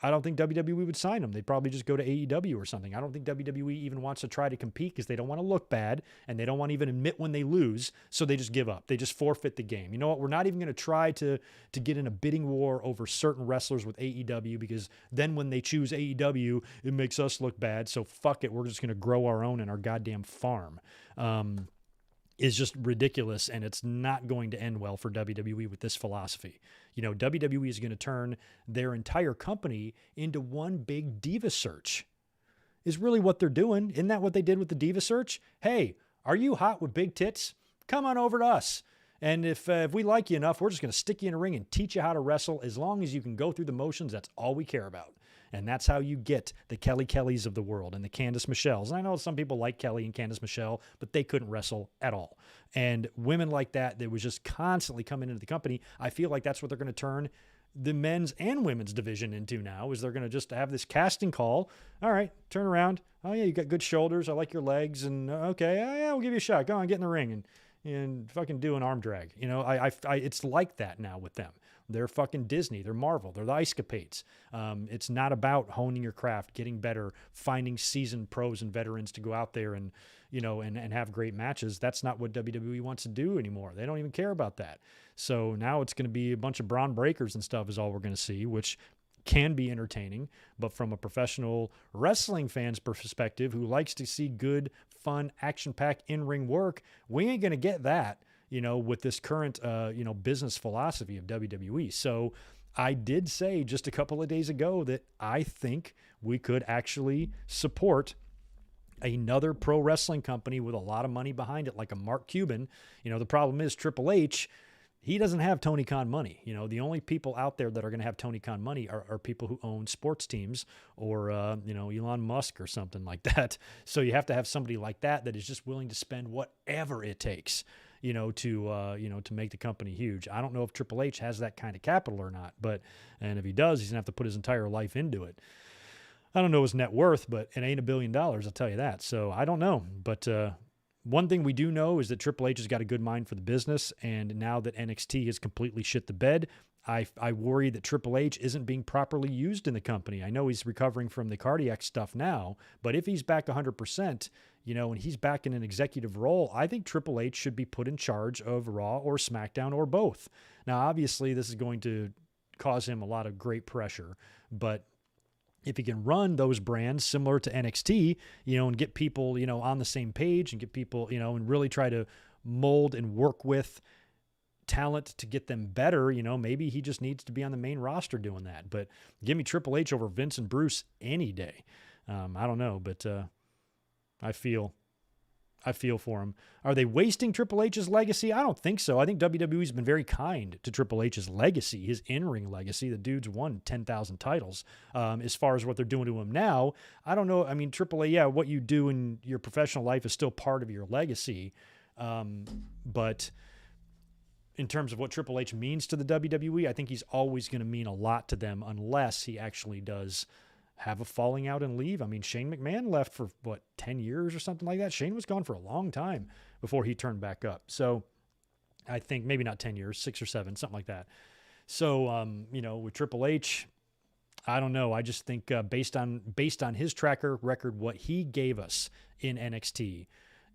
I don't think WWE would sign him. They'd probably just go to AEW or something. I don't think WWE even wants to try to compete because they don't want to look bad and they don't want to even admit when they lose. So they just give up. They just forfeit the game. You know what? We're not even going to try to get in a bidding war over certain wrestlers with AEW because then when they choose AEW, it makes us look bad. So fuck it. We're just going to grow our own in our goddamn farm. Is just ridiculous, and it's not going to end well for WWE with this philosophy. WWE is going to turn their entire company into one big diva search, is really what they're doing. Isn't that what they did with the diva search? Hey, are you hot with big tits? Come on over to us. And if we like you enough, we're just going to stick you in a ring and teach you how to wrestle. As long as you can go through the motions, that's all we care about. And that's how you get the Kellys of the world and the Candice Michelles. And I know some people like Kelly and Candice Michelle, but they couldn't wrestle at all. And women like that was just constantly coming into the company. I feel like that's what they're going to turn the men's and women's division into now, is they're going to just have this casting call. All right, turn around. Oh, yeah, you got good shoulders. I like your legs. And okay, yeah, we'll give you a shot. Go on, get in the ring and fucking do an arm drag. It's like that now with them. They're fucking Disney. They're Marvel. They're the Ice Capades. It's not about honing your craft, getting better, finding seasoned pros and veterans to go out there and have great matches. That's not what WWE wants to do anymore. They don't even care about that. So now it's going to be a bunch of Braun breakers and stuff is all we're going to see, which can be entertaining. But from a professional wrestling fan's perspective who likes to see good, fun, action-packed in-ring work, we ain't going to get that. With this current, business philosophy of WWE. So I did say just a couple of days ago that I think we could actually support another pro wrestling company with a lot of money behind it, like a Mark Cuban. The problem is Triple H, he doesn't have Tony Khan money. The only people out there that are going to have Tony Khan money are people who own sports teams or, Elon Musk or something like that. So you have to have somebody like that is just willing to spend whatever it takes to make the company huge. I don't know if Triple H has that kind of capital or not, and if he does, he's gonna have to put his entire life into it. I don't know his net worth, but it ain't $1 billion, I'll tell you that. So I don't know. But one thing we do know is that Triple H has got a good mind for the business, and now that NXT has completely shit the bed, I worry that Triple H isn't being properly used in the company. I know he's recovering from the cardiac stuff now, but if he's back 100%, and he's back in an executive role, I think Triple H should be put in charge of Raw or SmackDown or both. Now, obviously, this is going to cause him a lot of great pressure, but if he can run those brands similar to NXT, and get people, on the same page and get people, and really try to mold and work with talent to get them better, maybe he just needs to be on the main roster doing that. But give me Triple H over Vince and Bruce any day. I don't know, but I feel for him. Are they wasting Triple H's legacy? I don't think so. I think WWE's been very kind to Triple H's legacy, his in-ring legacy. The dude's won 10,000 titles. As far as what they're doing to him now, I don't know. I mean, Triple H, yeah, what you do in your professional life is still part of your legacy. But in terms of what Triple H means to the WWE, I think he's always going to mean a lot to them unless he actually does have a falling out and leave. I mean, Shane McMahon left for 10 years or something like that. Shane was gone for a long time before he turned back up. So I think maybe not 10 years, 6 or 7, something like that. So, with Triple H, I don't know. I just think based on his tracker record, what he gave us in NXT,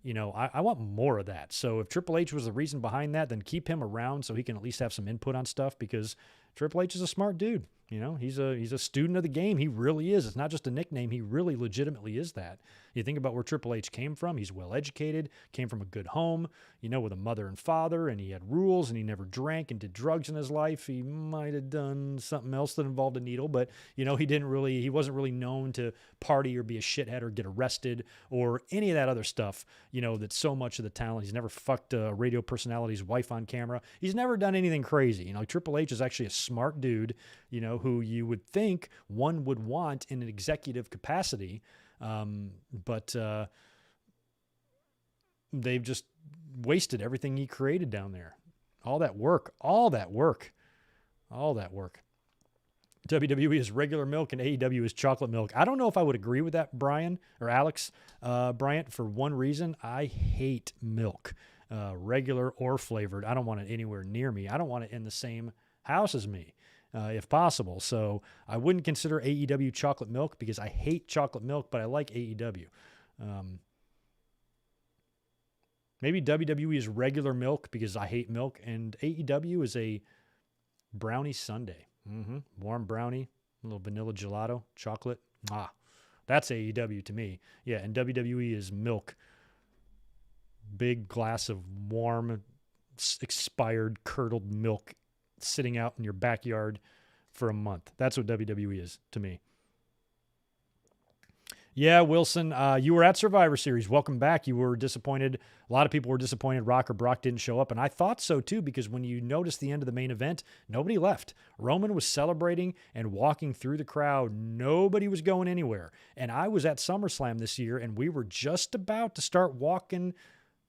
I want more of that. So if Triple H was the reason behind that, then keep him around so he can at least have some input on stuff, because Triple H is a smart dude. You know, he's a student of the game. He really is. It's not just a nickname. He really legitimately is that. You think about where Triple H came from. He's well educated, came from a good home, you know, with a mother and father, and he had rules, and he never drank and did drugs in his life. He might have done something else that involved a needle, but, you know, he wasn't really known to party or be a shithead or get arrested or any of that other stuff, you know, that's so much of the talent. He's never fucked a radio personality's wife on camera. He's never done anything crazy. You know, Triple H is actually a smart dude, you know, who you would think one would want in an executive capacity. But they've just wasted everything he created down there. All that work. WWE is regular milk and AEW is chocolate milk. I don't know if I would agree with that, Brian or Alex Bryant, for one reason. I hate milk, regular or flavored. I don't want it anywhere near me. I don't want it in the same house as me. If possible. So I wouldn't consider AEW chocolate milk because I hate chocolate milk, but I like AEW. Maybe WWE is regular milk because I hate milk, and AEW is a brownie sundae. Warm brownie, a little vanilla gelato, chocolate. That's AEW to me. Yeah, and WWE is milk. Big glass of warm, expired, curdled milk sitting out in your backyard for a month. That's what WWE is to me. Yeah, Wilson, you were at Survivor Series. Welcome back. You were disappointed. A lot of people were disappointed Rock or Brock didn't show up, and I thought so too, because when you noticed the end of the main event, nobody left. Roman was celebrating and walking through the crowd. Nobody was going anywhere. And I was at SummerSlam this year, and we were just about to start walking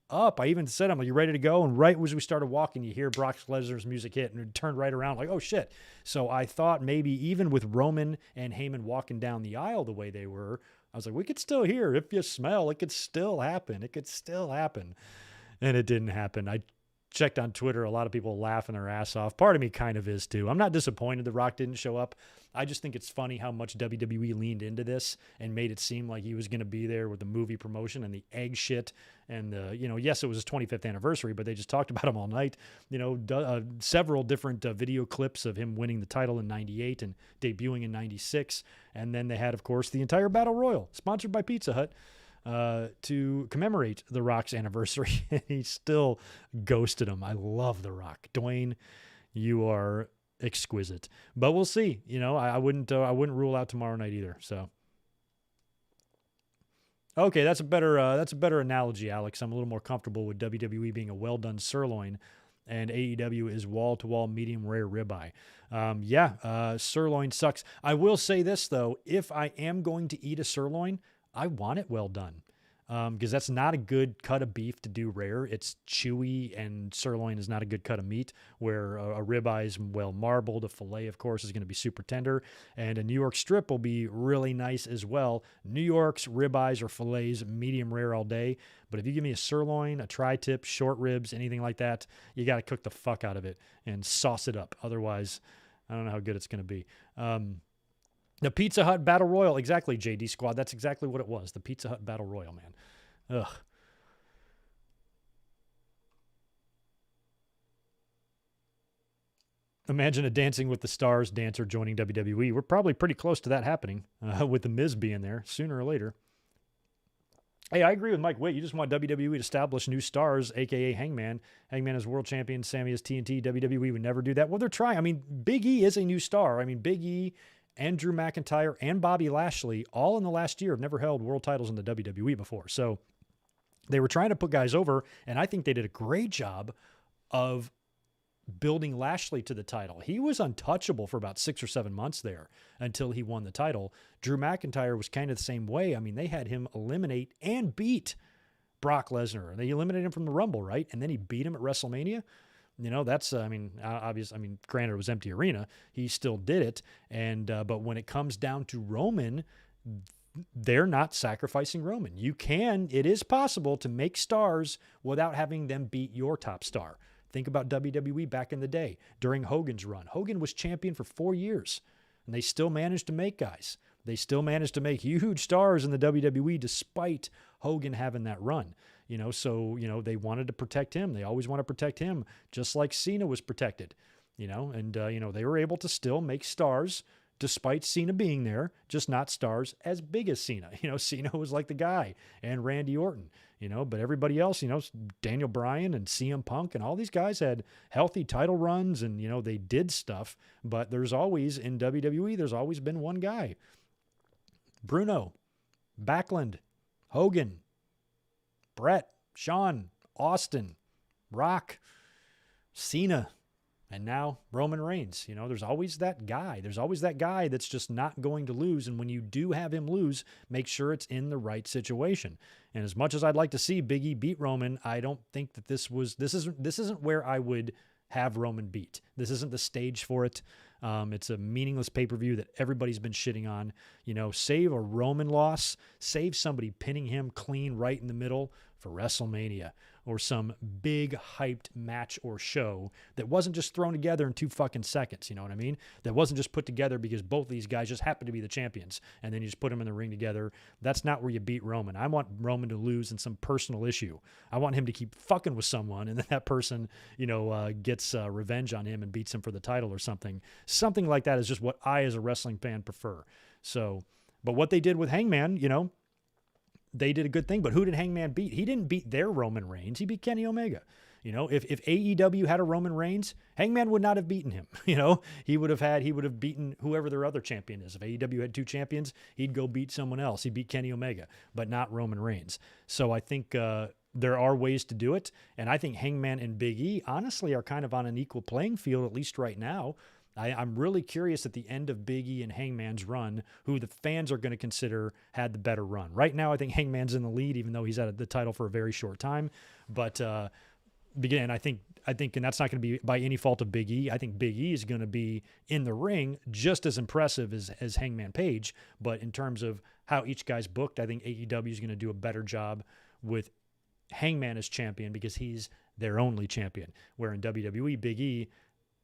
up. I even said, I'm like, you ready to go? And right as we started walking, you hear Brock Lesnar's music hit, and it turned right around like, oh shit. So I thought maybe even with Roman and Heyman walking down the aisle the way they were, I was like, we could still hear, if you smell, it could still happen. It could still happen. And it didn't happen. I checked on Twitter, a lot of people laughing their ass off. Part of me kind of is too. I'm not disappointed The Rock didn't show up. I just think it's funny how much WWE leaned into this and made it seem like he was going to be there with the movie promotion and the egg shit. And, yes, it was his 25th anniversary, but they just talked about him all night. Several different video clips of him winning the title in 98 and debuting in 96. And then they had, of course, the entire Battle Royal, sponsored by Pizza Hut, to commemorate The Rock's anniversary. And he still ghosted him. I love The Rock. Dwayne, you are exquisite. But we'll see. I wouldn't rule out tomorrow night either. So, okay, that's a better analogy, Alex. I'm a little more comfortable with WWE being a well done sirloin, and AEW is wall to wall medium rare ribeye. Sirloin sucks. I will say this though: if I am going to eat a sirloin, I want it well done, because that's not a good cut of beef to do rare. It's chewy, and sirloin is not a good cut of meat, where a ribeye is well marbled. A filet, of course, is going to be super tender, and a New York strip will be really nice as well. New York's ribeyes or fillets, medium rare all day. But if you give me a sirloin, a tri-tip, short ribs, anything like that, you got to cook the fuck out of it and sauce it up. Otherwise, I don't know how good it's going to be. The Pizza Hut Battle Royal. Exactly, JD Squad. That's exactly what it was. The Pizza Hut Battle Royal, man. Ugh. Imagine a Dancing with the Stars dancer joining WWE. We're probably pretty close to that happening, with The Miz being there sooner or later. Hey, I agree with Mike Witt. You just want WWE to establish new stars, a.k.a. Hangman. Hangman is world champion. Sammy is TNT. WWE would never do that. Well, they're trying. I mean, Big E is a new star. I mean, Big E and Drew McIntyre and Bobby Lashley, all in the last year, have never held world titles in the WWE before. So they were trying to put guys over, and I think they did a great job of building Lashley to the title. He was untouchable for about 6 or 7 months there until he won the title. Drew McIntyre was kind of the same way. I mean, they had him eliminate and beat Brock Lesnar. They eliminated him from the Rumble, right? And then he beat him at WrestleMania. That's, obvious. Granted, it was empty arena. He still did it. And, but when it comes down to Roman, they're not sacrificing Roman. It is possible to make stars without having them beat your top star. Think about WWE back in the day during Hogan's run. Hogan was champion for 4 years, and they still managed to make guys. They still managed to make huge stars in the WWE despite Hogan having that run. So they wanted to protect him. They always want to protect him, just like Cena was protected. and they were able to still make stars despite Cena being there, just not stars as big as Cena. Cena was like the guy, and Randy Orton, but everybody else, Daniel Bryan and CM Punk and all these guys had healthy title runs, and, they did stuff, but there's always, in WWE, there's always been one guy. Bruno, Backlund, Hogan, Brett, Shawn, Austin, Rock, Cena, and now Roman Reigns. There's always that guy. There's always that guy that's just not going to lose. And when you do have him lose, make sure it's in the right situation. And as much as I'd like to see Biggie beat Roman, I don't think that this isn't where I would have Roman beat. This isn't the stage for it. It's a meaningless pay-per-view that everybody's been shitting on. Save a Roman loss, save somebody pinning him clean right in the middle for WrestleMania, or some big hyped match or show that wasn't just thrown together in 2 fucking seconds. You know what I mean? That wasn't just put together because both of these guys just happen to be the champions and then you just put them in the ring together. That's not where you beat Roman. I want Roman to lose in some personal issue. I want him to keep fucking with someone, and then that person, gets revenge on him and beats him for the title or something. Something like that is just what I, as a wrestling fan, prefer. So, but what they did with Hangman, they did a good thing, but who did Hangman beat? He didn't beat their Roman Reigns. He beat Kenny Omega. If AEW had a Roman Reigns, Hangman would not have beaten him. He would have beaten whoever their other champion is. If AEW had 2 champions, he'd go beat someone else. He'd beat Kenny Omega, but not Roman Reigns. So I think there are ways to do it. And I think Hangman and Big E, honestly, are kind of on an equal playing field, at least right now. I'm really curious at the end of Big E and Hangman's run, who the fans are going to consider had the better run. Right now, I think Hangman's in the lead, even though he's at the title for a very short time. But again, I think, and that's not going to be by any fault of Big E. I think Big E is going to be in the ring just as impressive as Hangman Page. But in terms of how each guy's booked, I think AEW is going to do a better job with Hangman as champion because he's their only champion. Where in WWE, Big E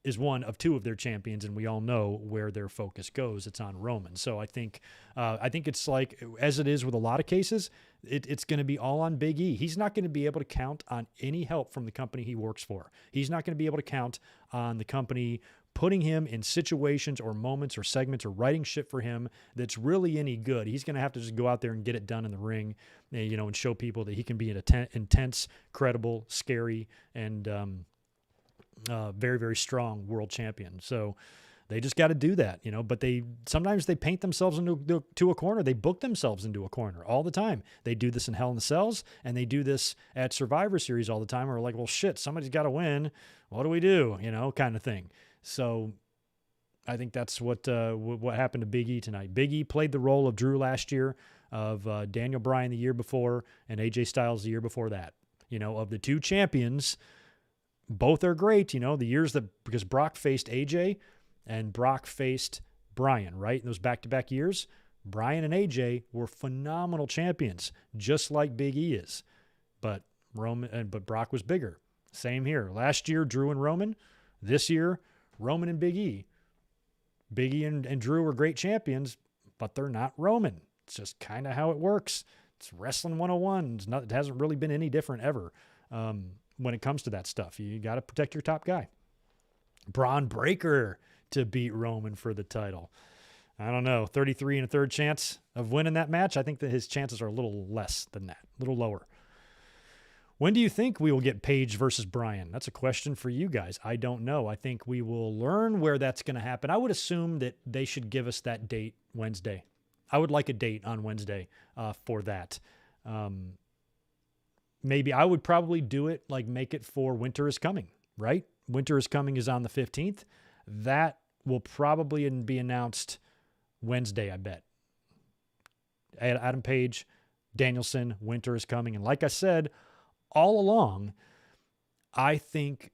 is one of 2 of their champions, and we all know where their focus goes. It's on Roman. So I think it's like, as it is with a lot of cases, it's going to be all on Big E. He's not going to be able to count on any help from the company he works for. He's not going to be able to count on the company putting him in situations or moments or segments or writing shit for him that's really any good. He's going to have to just go out there and get it done in the ring, and show people that he can be an intense, credible, scary, and very, very strong world champion. So they just got to do that, but sometimes they paint themselves into a corner. They book themselves into a corner all the time. They do this in Hell in the Cells, and they do this at Survivor Series all the time. We're like, well, shit, somebody's got to win. What do we do? Kind of thing. So I think that's what happened to Big E tonight. Big E played the role of Drew last year, of Daniel Bryan the year before, and AJ Styles the year before that. Of the 2 champions, both are great, the years because Brock faced AJ and Brock faced Bryan, right? In those back-to-back years, Bryan and AJ were phenomenal champions, just like Big E is. But Brock was bigger. Same here. Last year, Drew and Roman. This year, Roman and Big E. Big E and Drew are great champions, but they're not Roman. It's just kind of how it works. It's Wrestling 101. It hasn't really been any different ever. When it comes to that stuff, you got to protect your top guy. Braun Breaker to beat Roman for the title. I don't know, 33 and a third chance of winning that match. I think that his chances are a little less than that, a little lower. When do you think we will get Page versus Bryan? That's a question for you guys. I don't know. I think we will learn where that's going to happen. I would assume that they should give us that date Wednesday. I would like a date on Wednesday for that. Maybe I would probably do it, like make it for Winter is Coming, right? Winter is Coming is on the 15th. That will probably be announced Wednesday, I bet. Adam Page, Danielson, Winter is Coming. And like I said, all along, I think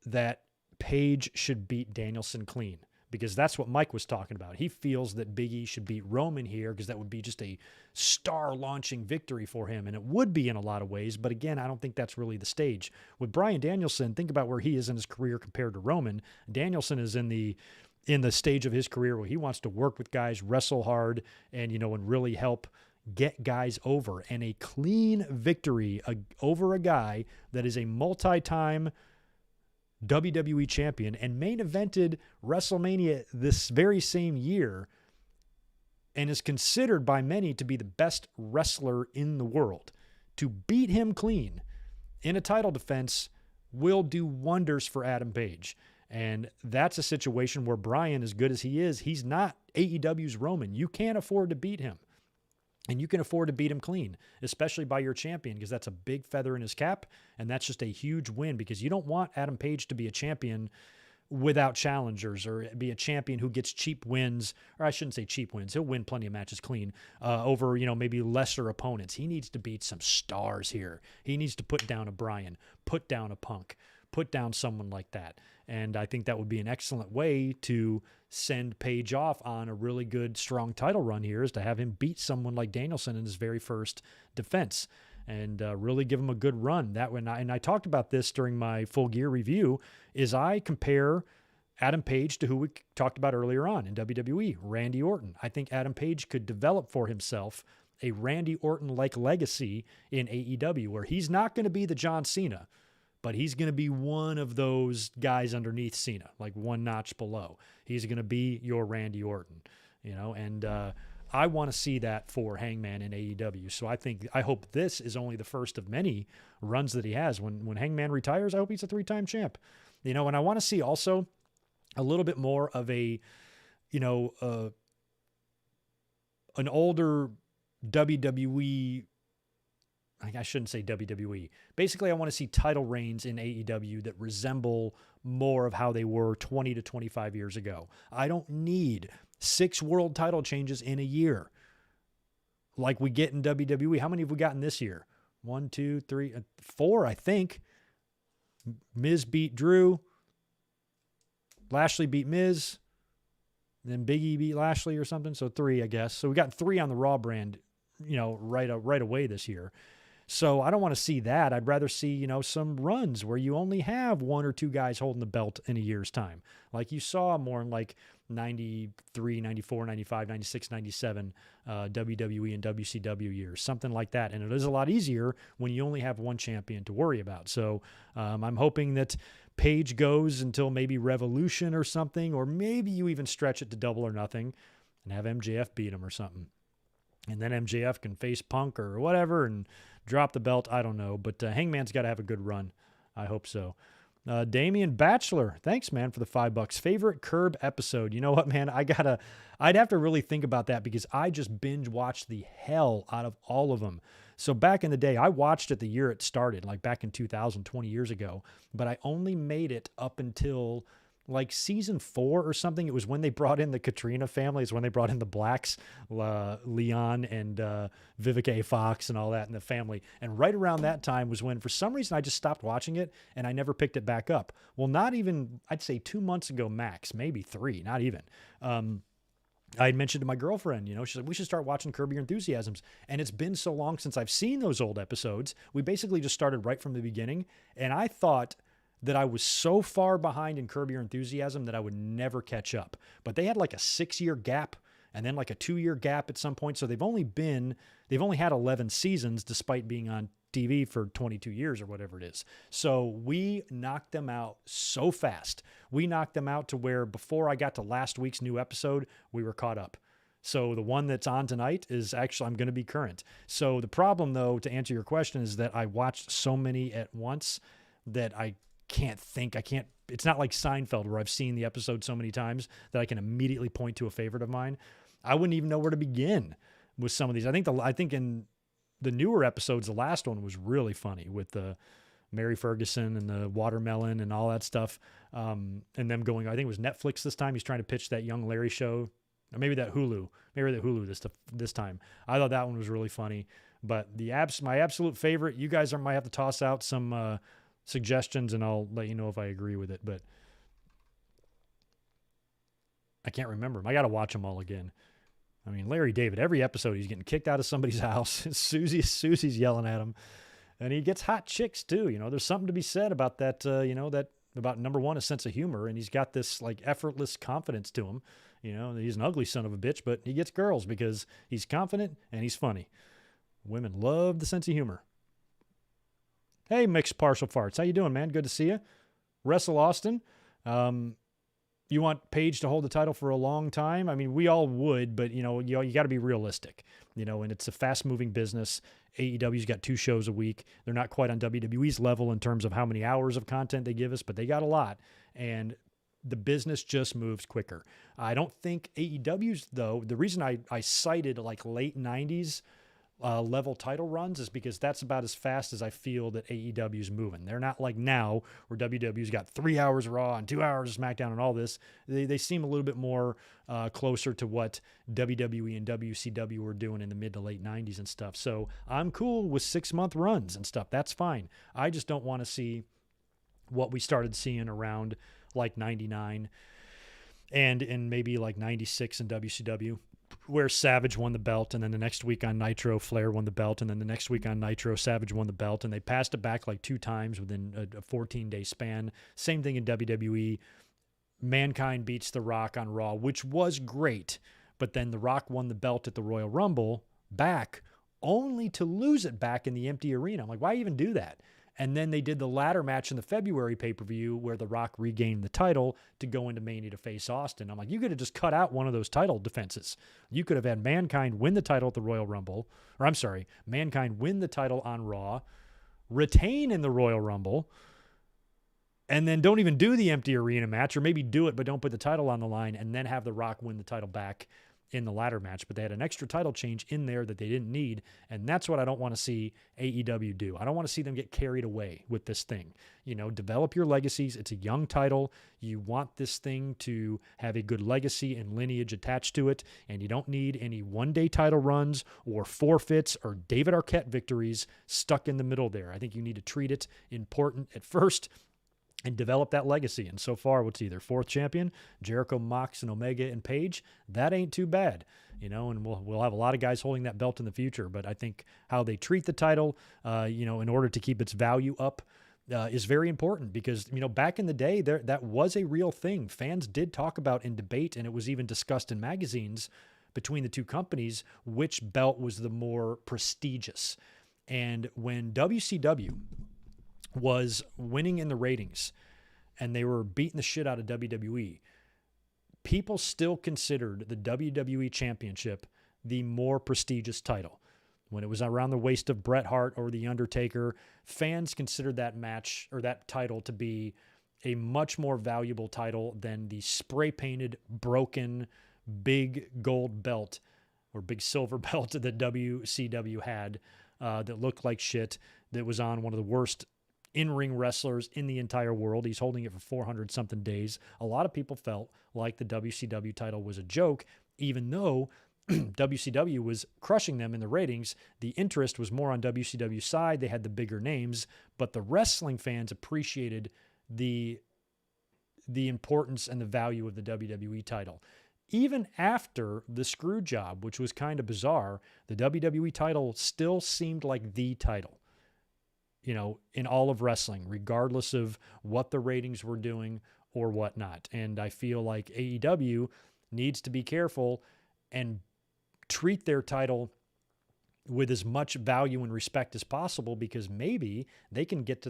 that Page should beat Danielson clean, because that's what Mike was talking about. He feels that Big E should beat Roman here because that would be just a star-launching victory for him, and it would be in a lot of ways. But again, I don't think that's really the stage. With Bryan Danielson, think about where he is in his career compared to Roman. Danielson is in the stage of his career where he wants to work with guys, wrestle hard, and and really help get guys over. And a clean victory over a guy that is a multi-time WWE champion and main evented WrestleMania this very same year and is considered by many to be the best wrestler in the world. To beat him clean in a title defense will do wonders for Adam Page. And that's a situation where Bryan, as good as he is, he's not AEW's Roman. You can't afford to beat him. And you can afford to beat him clean, especially by your champion, because that's a big feather in his cap. And that's just a huge win, because you don't want Adam Page to be a champion without challengers, or be a champion who gets cheap wins, or I shouldn't say cheap wins. He'll win plenty of matches clean over, maybe lesser opponents. He needs to beat some stars here. He needs to put down a Bryan, put down a Punk, put down someone like that. And I think that would be an excellent way to send Page off on a really good, strong title run here, is to have him beat someone like Danielson in his very first defense and really give him a good run. And I talked about this during my Full Gear review, is I compare Adam Page to who we talked about earlier on in WWE, Randy Orton. I think Adam Page could develop for himself a Randy Orton-like legacy in AEW, where he's not going to be the John Cena, but he's going to be one of those guys underneath Cena, like one notch below. He's going to be your Randy Orton, and I want to see that for Hangman in AEW. So I hope this is only the first of many runs that he has. When Hangman retires, I hope he's a 3-time champ, and I want to see also a little bit more of an older WWE, I shouldn't say WWE. Basically, I want to see title reigns in AEW that resemble more of how they were 20 to 25 years ago. I don't need 6 world title changes in a year like we get in WWE. How many have we gotten this year? 1, 2, 3, 4, I think. Miz beat Drew. Lashley beat Miz. Then Biggie beat Lashley or something. So 3, I guess. So we got 3 on the Raw brand, right away this year. So I don't want to see that. I'd rather see, some runs where you only have 1 or 2 guys holding the belt in a year's time. Like you saw more in like 93, 94, 95, 96, 97 WWE and WCW years, something like that. And it is a lot easier when you only have one champion to worry about. So I'm hoping that Page goes until maybe Revolution or something, or maybe you even stretch it to Double or Nothing and have MJF beat him or something. And then MJF can face Punk or whatever and drop the belt. I don't know. But Hangman's got to have a good run. I hope so. Damian Batchelor, thanks, man, for the $5. Favorite Curb episode? You know what, man? I'd have to really think about that, because I just binge watched the hell out of all of them. So back in the day, I watched it the year it started, like back in 2000, 20 years ago. But I only made it up until like season 4 or something. It was when they brought in the Katrina family. It's when they brought in the Blacks, Leon and Vivica A. Fox and all that in the family. And right around that time was when, for some reason, I just stopped watching it and I never picked it back up. Well, not even, I'd say 2 months ago max, maybe 3, not even. I had mentioned to my girlfriend, she said, we should start watching Curb Your Enthusiasms. And it's been so long since I've seen those old episodes. We basically just started right from the beginning. And I thought that I was so far behind in Curb Your Enthusiasm that I would never catch up. But they had like a 6-year gap and then like a 2-year gap at some point. So they've only had 11 seasons despite being on TV for 22 years or whatever it is. So we knocked them out so fast. We knocked them out to where before I got to last week's new episode, we were caught up. So the one that's on tonight is actually, I'm going to be current. So the problem, though, to answer your question, is that I watched so many at once that I can't, it's not like Seinfeld where I've seen the episode so many times that I can immediately point to a favorite of mine. I wouldn't even know where to begin with some of these. I think in the newer episodes, the last one was really funny with the Mary Ferguson and the watermelon and all that stuff. And them going, I think it was Netflix this time. He's trying to pitch that Young Larry show, or maybe that Hulu this time. I thought that one was really funny, but my absolute favorite, you guys might have to toss out some, suggestions and I'll let you know if I agree with it, but I can't remember them. I got to watch them all again. I mean, Larry David, every episode he's getting kicked out of somebody's house. Susie's yelling at him, and he gets hot chicks too. There's something to be said about that, about number one, a sense of humor. And he's got this like effortless confidence to him. He's an ugly son of a bitch, but he gets girls because he's confident and he's funny. Women love the sense of humor. Hey, Mixed Partial Farts. How you doing, man? Good to see you. wrestle Austin. You want Paige to hold the title for a long time? I mean, we all would, but you got to be realistic, and it's a fast moving business. AEW's got 2 shows a week. They're not quite on WWE's level in terms of how many hours of content they give us, but they got a lot. And the business just moves quicker. I don't think AEW's, though, the reason I cited like late 90s level title runs is because that's about as fast as I feel that AEW's moving. They're not like now where WWE's got 3 hours of Raw and 2 hours of SmackDown and all this. They seem a little bit more closer to what WWE and WCW were doing in the mid to late 90s and stuff. So I'm cool with 6-month runs and stuff. That's fine. I just don't want to see what we started seeing around like 99 and maybe like 96 in WCW, where Savage won the belt, and then the next week on Nitro, Flair won the belt, and then the next week on Nitro, Savage won the belt, and they passed it back like 2 times within a 14-day span. Same thing in WWE. Mankind beats The Rock on Raw, which was great, but then The Rock won the belt at the Royal Rumble back, only to lose it back in the empty arena. I'm like, why even do that? And then they did the ladder match in the February pay-per-view where The Rock regained the title to go into Mania to face Austin. I'm like, you could have just cut out one of those title defenses. You could have had Mankind win the title at the Royal Rumble, Mankind win the title on Raw, retain in the Royal Rumble, and then don't even do the empty arena match, or maybe do it but don't put the title on the line, and then have The Rock win the title back in the ladder match. But they had an extra title change in there that they didn't need, and that's what I don't want to see AEW do. I don't want to see them get carried away with this thing. Develop your legacies. It's a young title. You want this thing to have a good legacy and lineage attached to it, and you don't need any one-day title runs or forfeits or David Arquette victories stuck in the middle there. I think you need to treat it important at first and develop that legacy. And so far, what's either 4th champion, Jericho, Mox, and Omega and Page, that ain't too bad, and we'll have a lot of guys holding that belt in the future. But I think how they treat the title, in order to keep its value up, is very important, because, back in the day, that was a real thing. Fans did talk about and debate, and it was even discussed in magazines between the 2 companies, which belt was the more prestigious. And when WCW was winning in the ratings and they were beating the shit out of WWE, people still considered the WWE Championship the more prestigious title. When it was around the waist of Bret Hart or The Undertaker, fans considered that match or that title to be a much more valuable title than the spray-painted, broken, big gold belt or big silver belt that WCW had that looked like shit, that was on one of the worst in-ring wrestlers in the entire world. He's holding it for 400-something days. A lot of people felt like the WCW title was a joke, even though WCW was crushing them in the ratings. The interest was more on WCW's side. They had the bigger names, but the wrestling fans appreciated the importance and the value of the WWE title. Even after the screw job, which was kind of bizarre, the WWE title still seemed like the title, in all of wrestling, regardless of what the ratings were doing or whatnot. And I feel like AEW needs to be careful and treat their title with as much value and respect as possible, because maybe they can get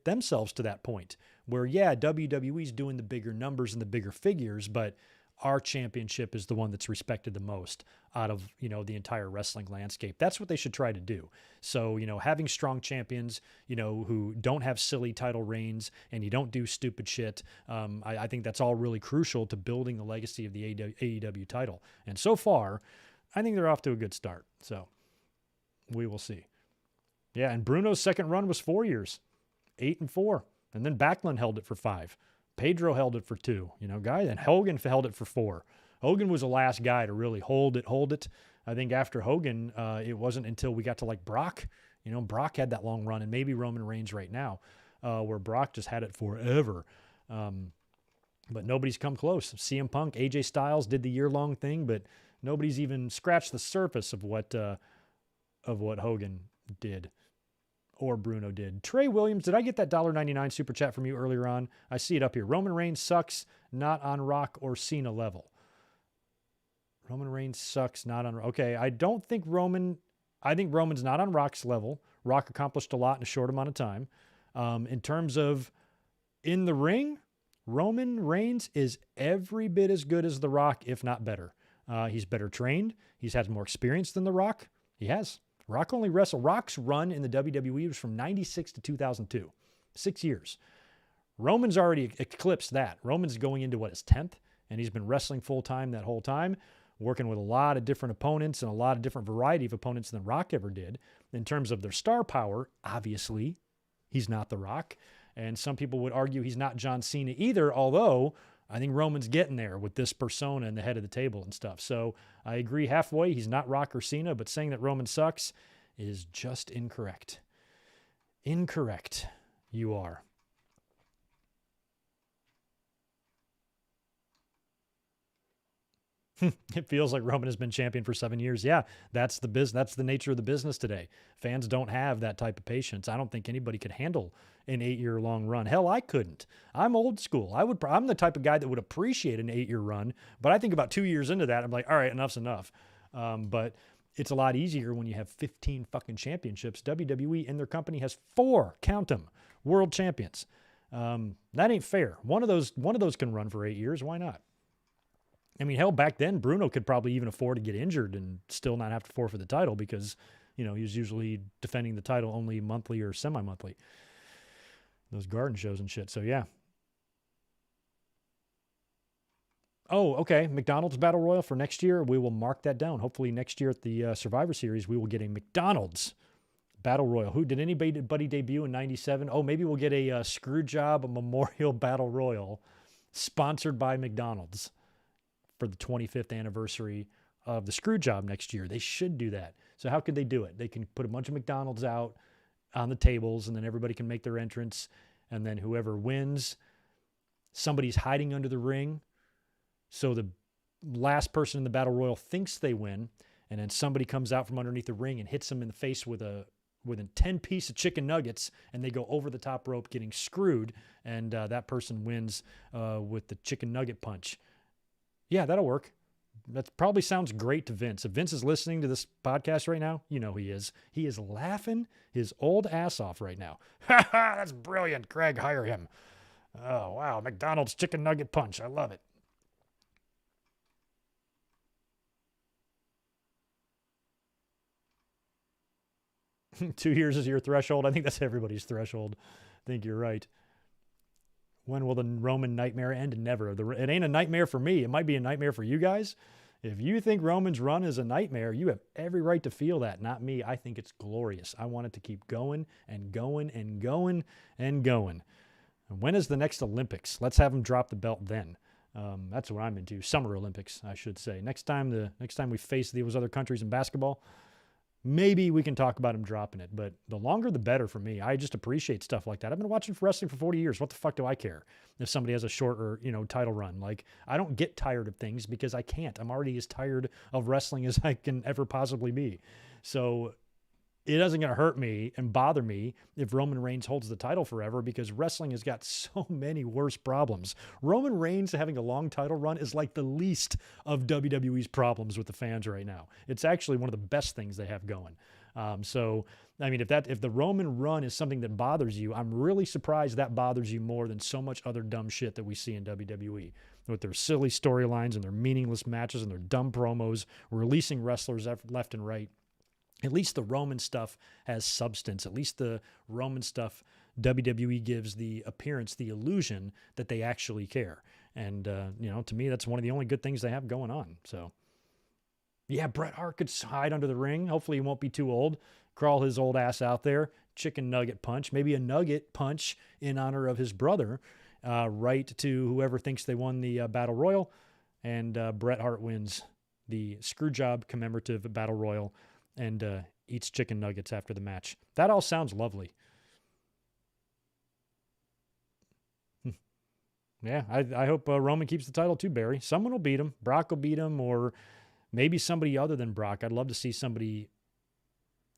themselves to that point where, WWE's doing the bigger numbers and the bigger figures, but our championship is the one that's respected the most out of, the entire wrestling landscape. That's what they should try to do. So, having strong champions, who don't have silly title reigns and you don't do stupid shit. I think that's all really crucial to building the legacy of the AEW title. And so far, I think they're off to a good start. So we will see. Yeah. And Bruno's second run was 4 years, 8 and 4. And then Backlund held it for 5. Pedro held it for 2, and Hogan held it for 4. Hogan was the last guy to really hold it. I think after Hogan, it wasn't until we got to like Brock. Brock had that long run, and maybe Roman Reigns right now, where Brock just had it forever. But nobody's come close. CM Punk, AJ Styles did the year-long thing, but nobody's even scratched the surface of what Hogan did. Or Bruno did. Trey Williams, did I get that $1.99 super chat from you earlier on? I see it up here. Roman Reigns sucks, not on Rock or Cena level. Roman Reigns sucks, not on... Okay, I think Roman's not on Rock's level. Rock accomplished a lot in a short amount of time. In terms of In the ring, Roman Reigns is every bit as good as The Rock, if not better. He's better trained. He's had more experience than The Rock. He has. Rock only wrestled. Rock's run in the WWE was from 96 to 2002. 6 years. Roman's already eclipsed that. Roman's going into, his 10th? And he's been wrestling full-time that whole time, working with a lot of different opponents and a lot of different variety of opponents than Rock ever did. In terms of their star power, obviously, he's not The Rock. And some people would argue he's not John Cena either, although I think Roman's getting there with this persona and the head of the table and stuff. So I agree halfway. He's not Rock or Cena, but saying that Roman sucks is just incorrect. Incorrect. You are. It feels like Roman has been champion for 7 years. Yeah, that's the That's the nature of the business today. Fans don't have that type of patience. I don't think anybody could handle an 8-year-long run. Hell, I couldn't. I'm old school. I'm the type of guy that would appreciate an 8-year run, but I think about 2 years into that, I'm like, all right, enough's enough. But it's a lot easier when you have 15 fucking championships. WWE in their company has 4, count them, world champions. That ain't fair. One of those can run for 8 years. Why not? I mean, hell, back then, Bruno could probably even afford to get injured and still not have to forfeit the title because, he was usually defending the title only monthly or semi-monthly. Those garden shows and shit. So, yeah. Oh, okay. McDonald's Battle Royal for next year. We will mark that down. Hopefully next year at the Survivor Series, we will get a McDonald's Battle Royal. Who did anybody debut in 97? Oh, maybe we'll get a Screwjob Memorial Battle Royal sponsored by McDonald's for the 25th anniversary of the Screwjob next year. They should do that. So how could they do it? They can put a bunch of McDonald's out on the tables, and then everybody can make their entrance, and then whoever wins, somebody's hiding under the ring, so the last person in the Battle Royal thinks they win, and then somebody comes out from underneath the ring and hits them in the face with a 10-piece of chicken nuggets, and they go over the top rope getting screwed, and that person wins with the chicken nugget punch. Yeah, that'll work. That probably sounds great to Vince. If Vince is listening to this podcast right now, you know he is. He is laughing his old ass off right now. Ha ha, that's brilliant. Craig, hire him. Oh, wow. McDonald's chicken nugget punch. I love it. Two years is your threshold. I think that's everybody's threshold. I think you're right. When will the Roman nightmare end? Never. It ain't a nightmare for me. It might be a nightmare for you guys. If you think Roman's run is a nightmare, you have every right to feel that. Not me. I think it's glorious. I want it to keep going and going and going and going. And when is the next Olympics? Let's have him drop the belt then. That's what I'm into. Summer Olympics, I should say. Next time we face those other countries in basketball, maybe we can talk about him dropping it, but the longer the better for me. I just appreciate stuff like that. I've been watching wrestling for 40 years. What the fuck do I care if somebody has a shorter, title run? Like, I don't get tired of things because I can't. I'm already as tired of wrestling as I can ever possibly be. So it doesn't going to hurt me and bother me if Roman Reigns holds the title forever because wrestling has got so many worse problems. Roman Reigns having a long title run is like the least of WWE's problems with the fans right now. It's actually one of the best things they have going. So, I mean, if the Roman run is something that bothers you, I'm really surprised that bothers you more than so much other dumb shit that we see in WWE with their silly storylines and their meaningless matches and their dumb promos, releasing wrestlers left and right. At least the Roman stuff has substance. At least the Roman stuff, WWE gives the appearance, the illusion that they actually care. And, to me, that's one of the only good things they have going on. So, yeah, Bret Hart could hide under the ring. Hopefully he won't be too old. Crawl his old ass out there. Chicken nugget punch. Maybe a nugget punch in honor of his brother. Right to whoever thinks they won the Battle Royal. And Bret Hart wins the Screwjob commemorative Battle Royal and eats chicken nuggets after the match. That all sounds lovely. Yeah, I hope Roman keeps the title too, Barry. Someone will beat him. Brock will beat him, or maybe somebody other than Brock. I'd love to see somebody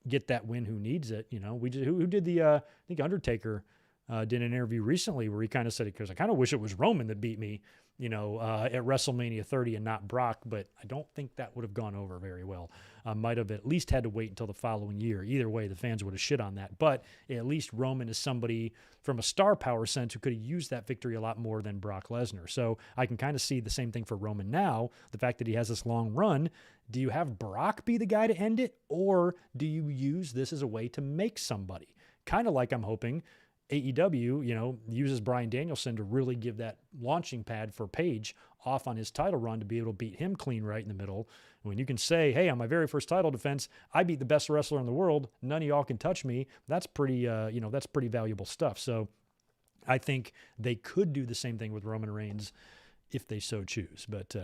get that win who needs it. Who did the, I think Undertaker did an interview recently where he kind of said, because I kind of wish it was Roman that beat me, at WrestleMania 30 and not Brock, but I don't think that would have gone over very well. Might have at least had to wait until the following year. Either way, the fans would have shit on that. But at least Roman is somebody from a star power sense who could have used that victory a lot more than Brock Lesnar. So I can kind of see the same thing for Roman now. The fact that he has this long run. Do you have Brock be the guy to end it? Or do you use this as a way to make somebody? Kind of like I'm hoping AEW, uses Bryan Danielson to really give that launching pad for Page off on his title run to be able to beat him clean right in the middle. When you can say, hey, on my very first title defense, I beat the best wrestler in the world. None of y'all can touch me. That's pretty, that's pretty valuable stuff. So I think they could do the same thing with Roman Reigns if they so choose. But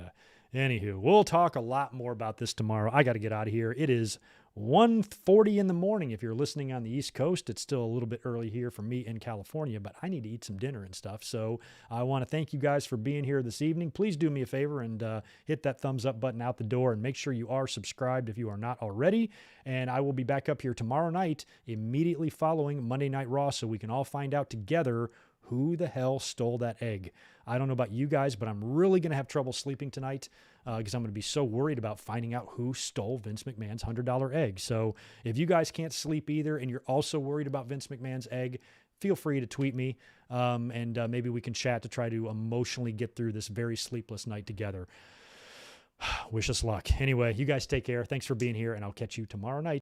anywho, we'll talk a lot more about this tomorrow. I got to get out of here. It is 1:40 in the morning. If you're listening on the East Coast, it's still a little bit early here for me in California, but I need to eat some dinner and stuff. So I want to thank you guys for being here this evening. Please do me a favor and hit that thumbs up button out the door and make sure you are subscribed if you are not already. And I will be back up here tomorrow night, immediately following Monday Night Raw, so we can all find out together who the hell stole that egg. I don't know about you guys, but I'm really going to have trouble sleeping tonight because I'm going to be so worried about finding out who stole Vince McMahon's $100 egg. So if you guys can't sleep either and you're also worried about Vince McMahon's egg, feel free to tweet me and maybe we can chat to try to emotionally get through this very sleepless night together. Wish us luck. Anyway, you guys take care. Thanks for being here, and I'll catch you tomorrow night.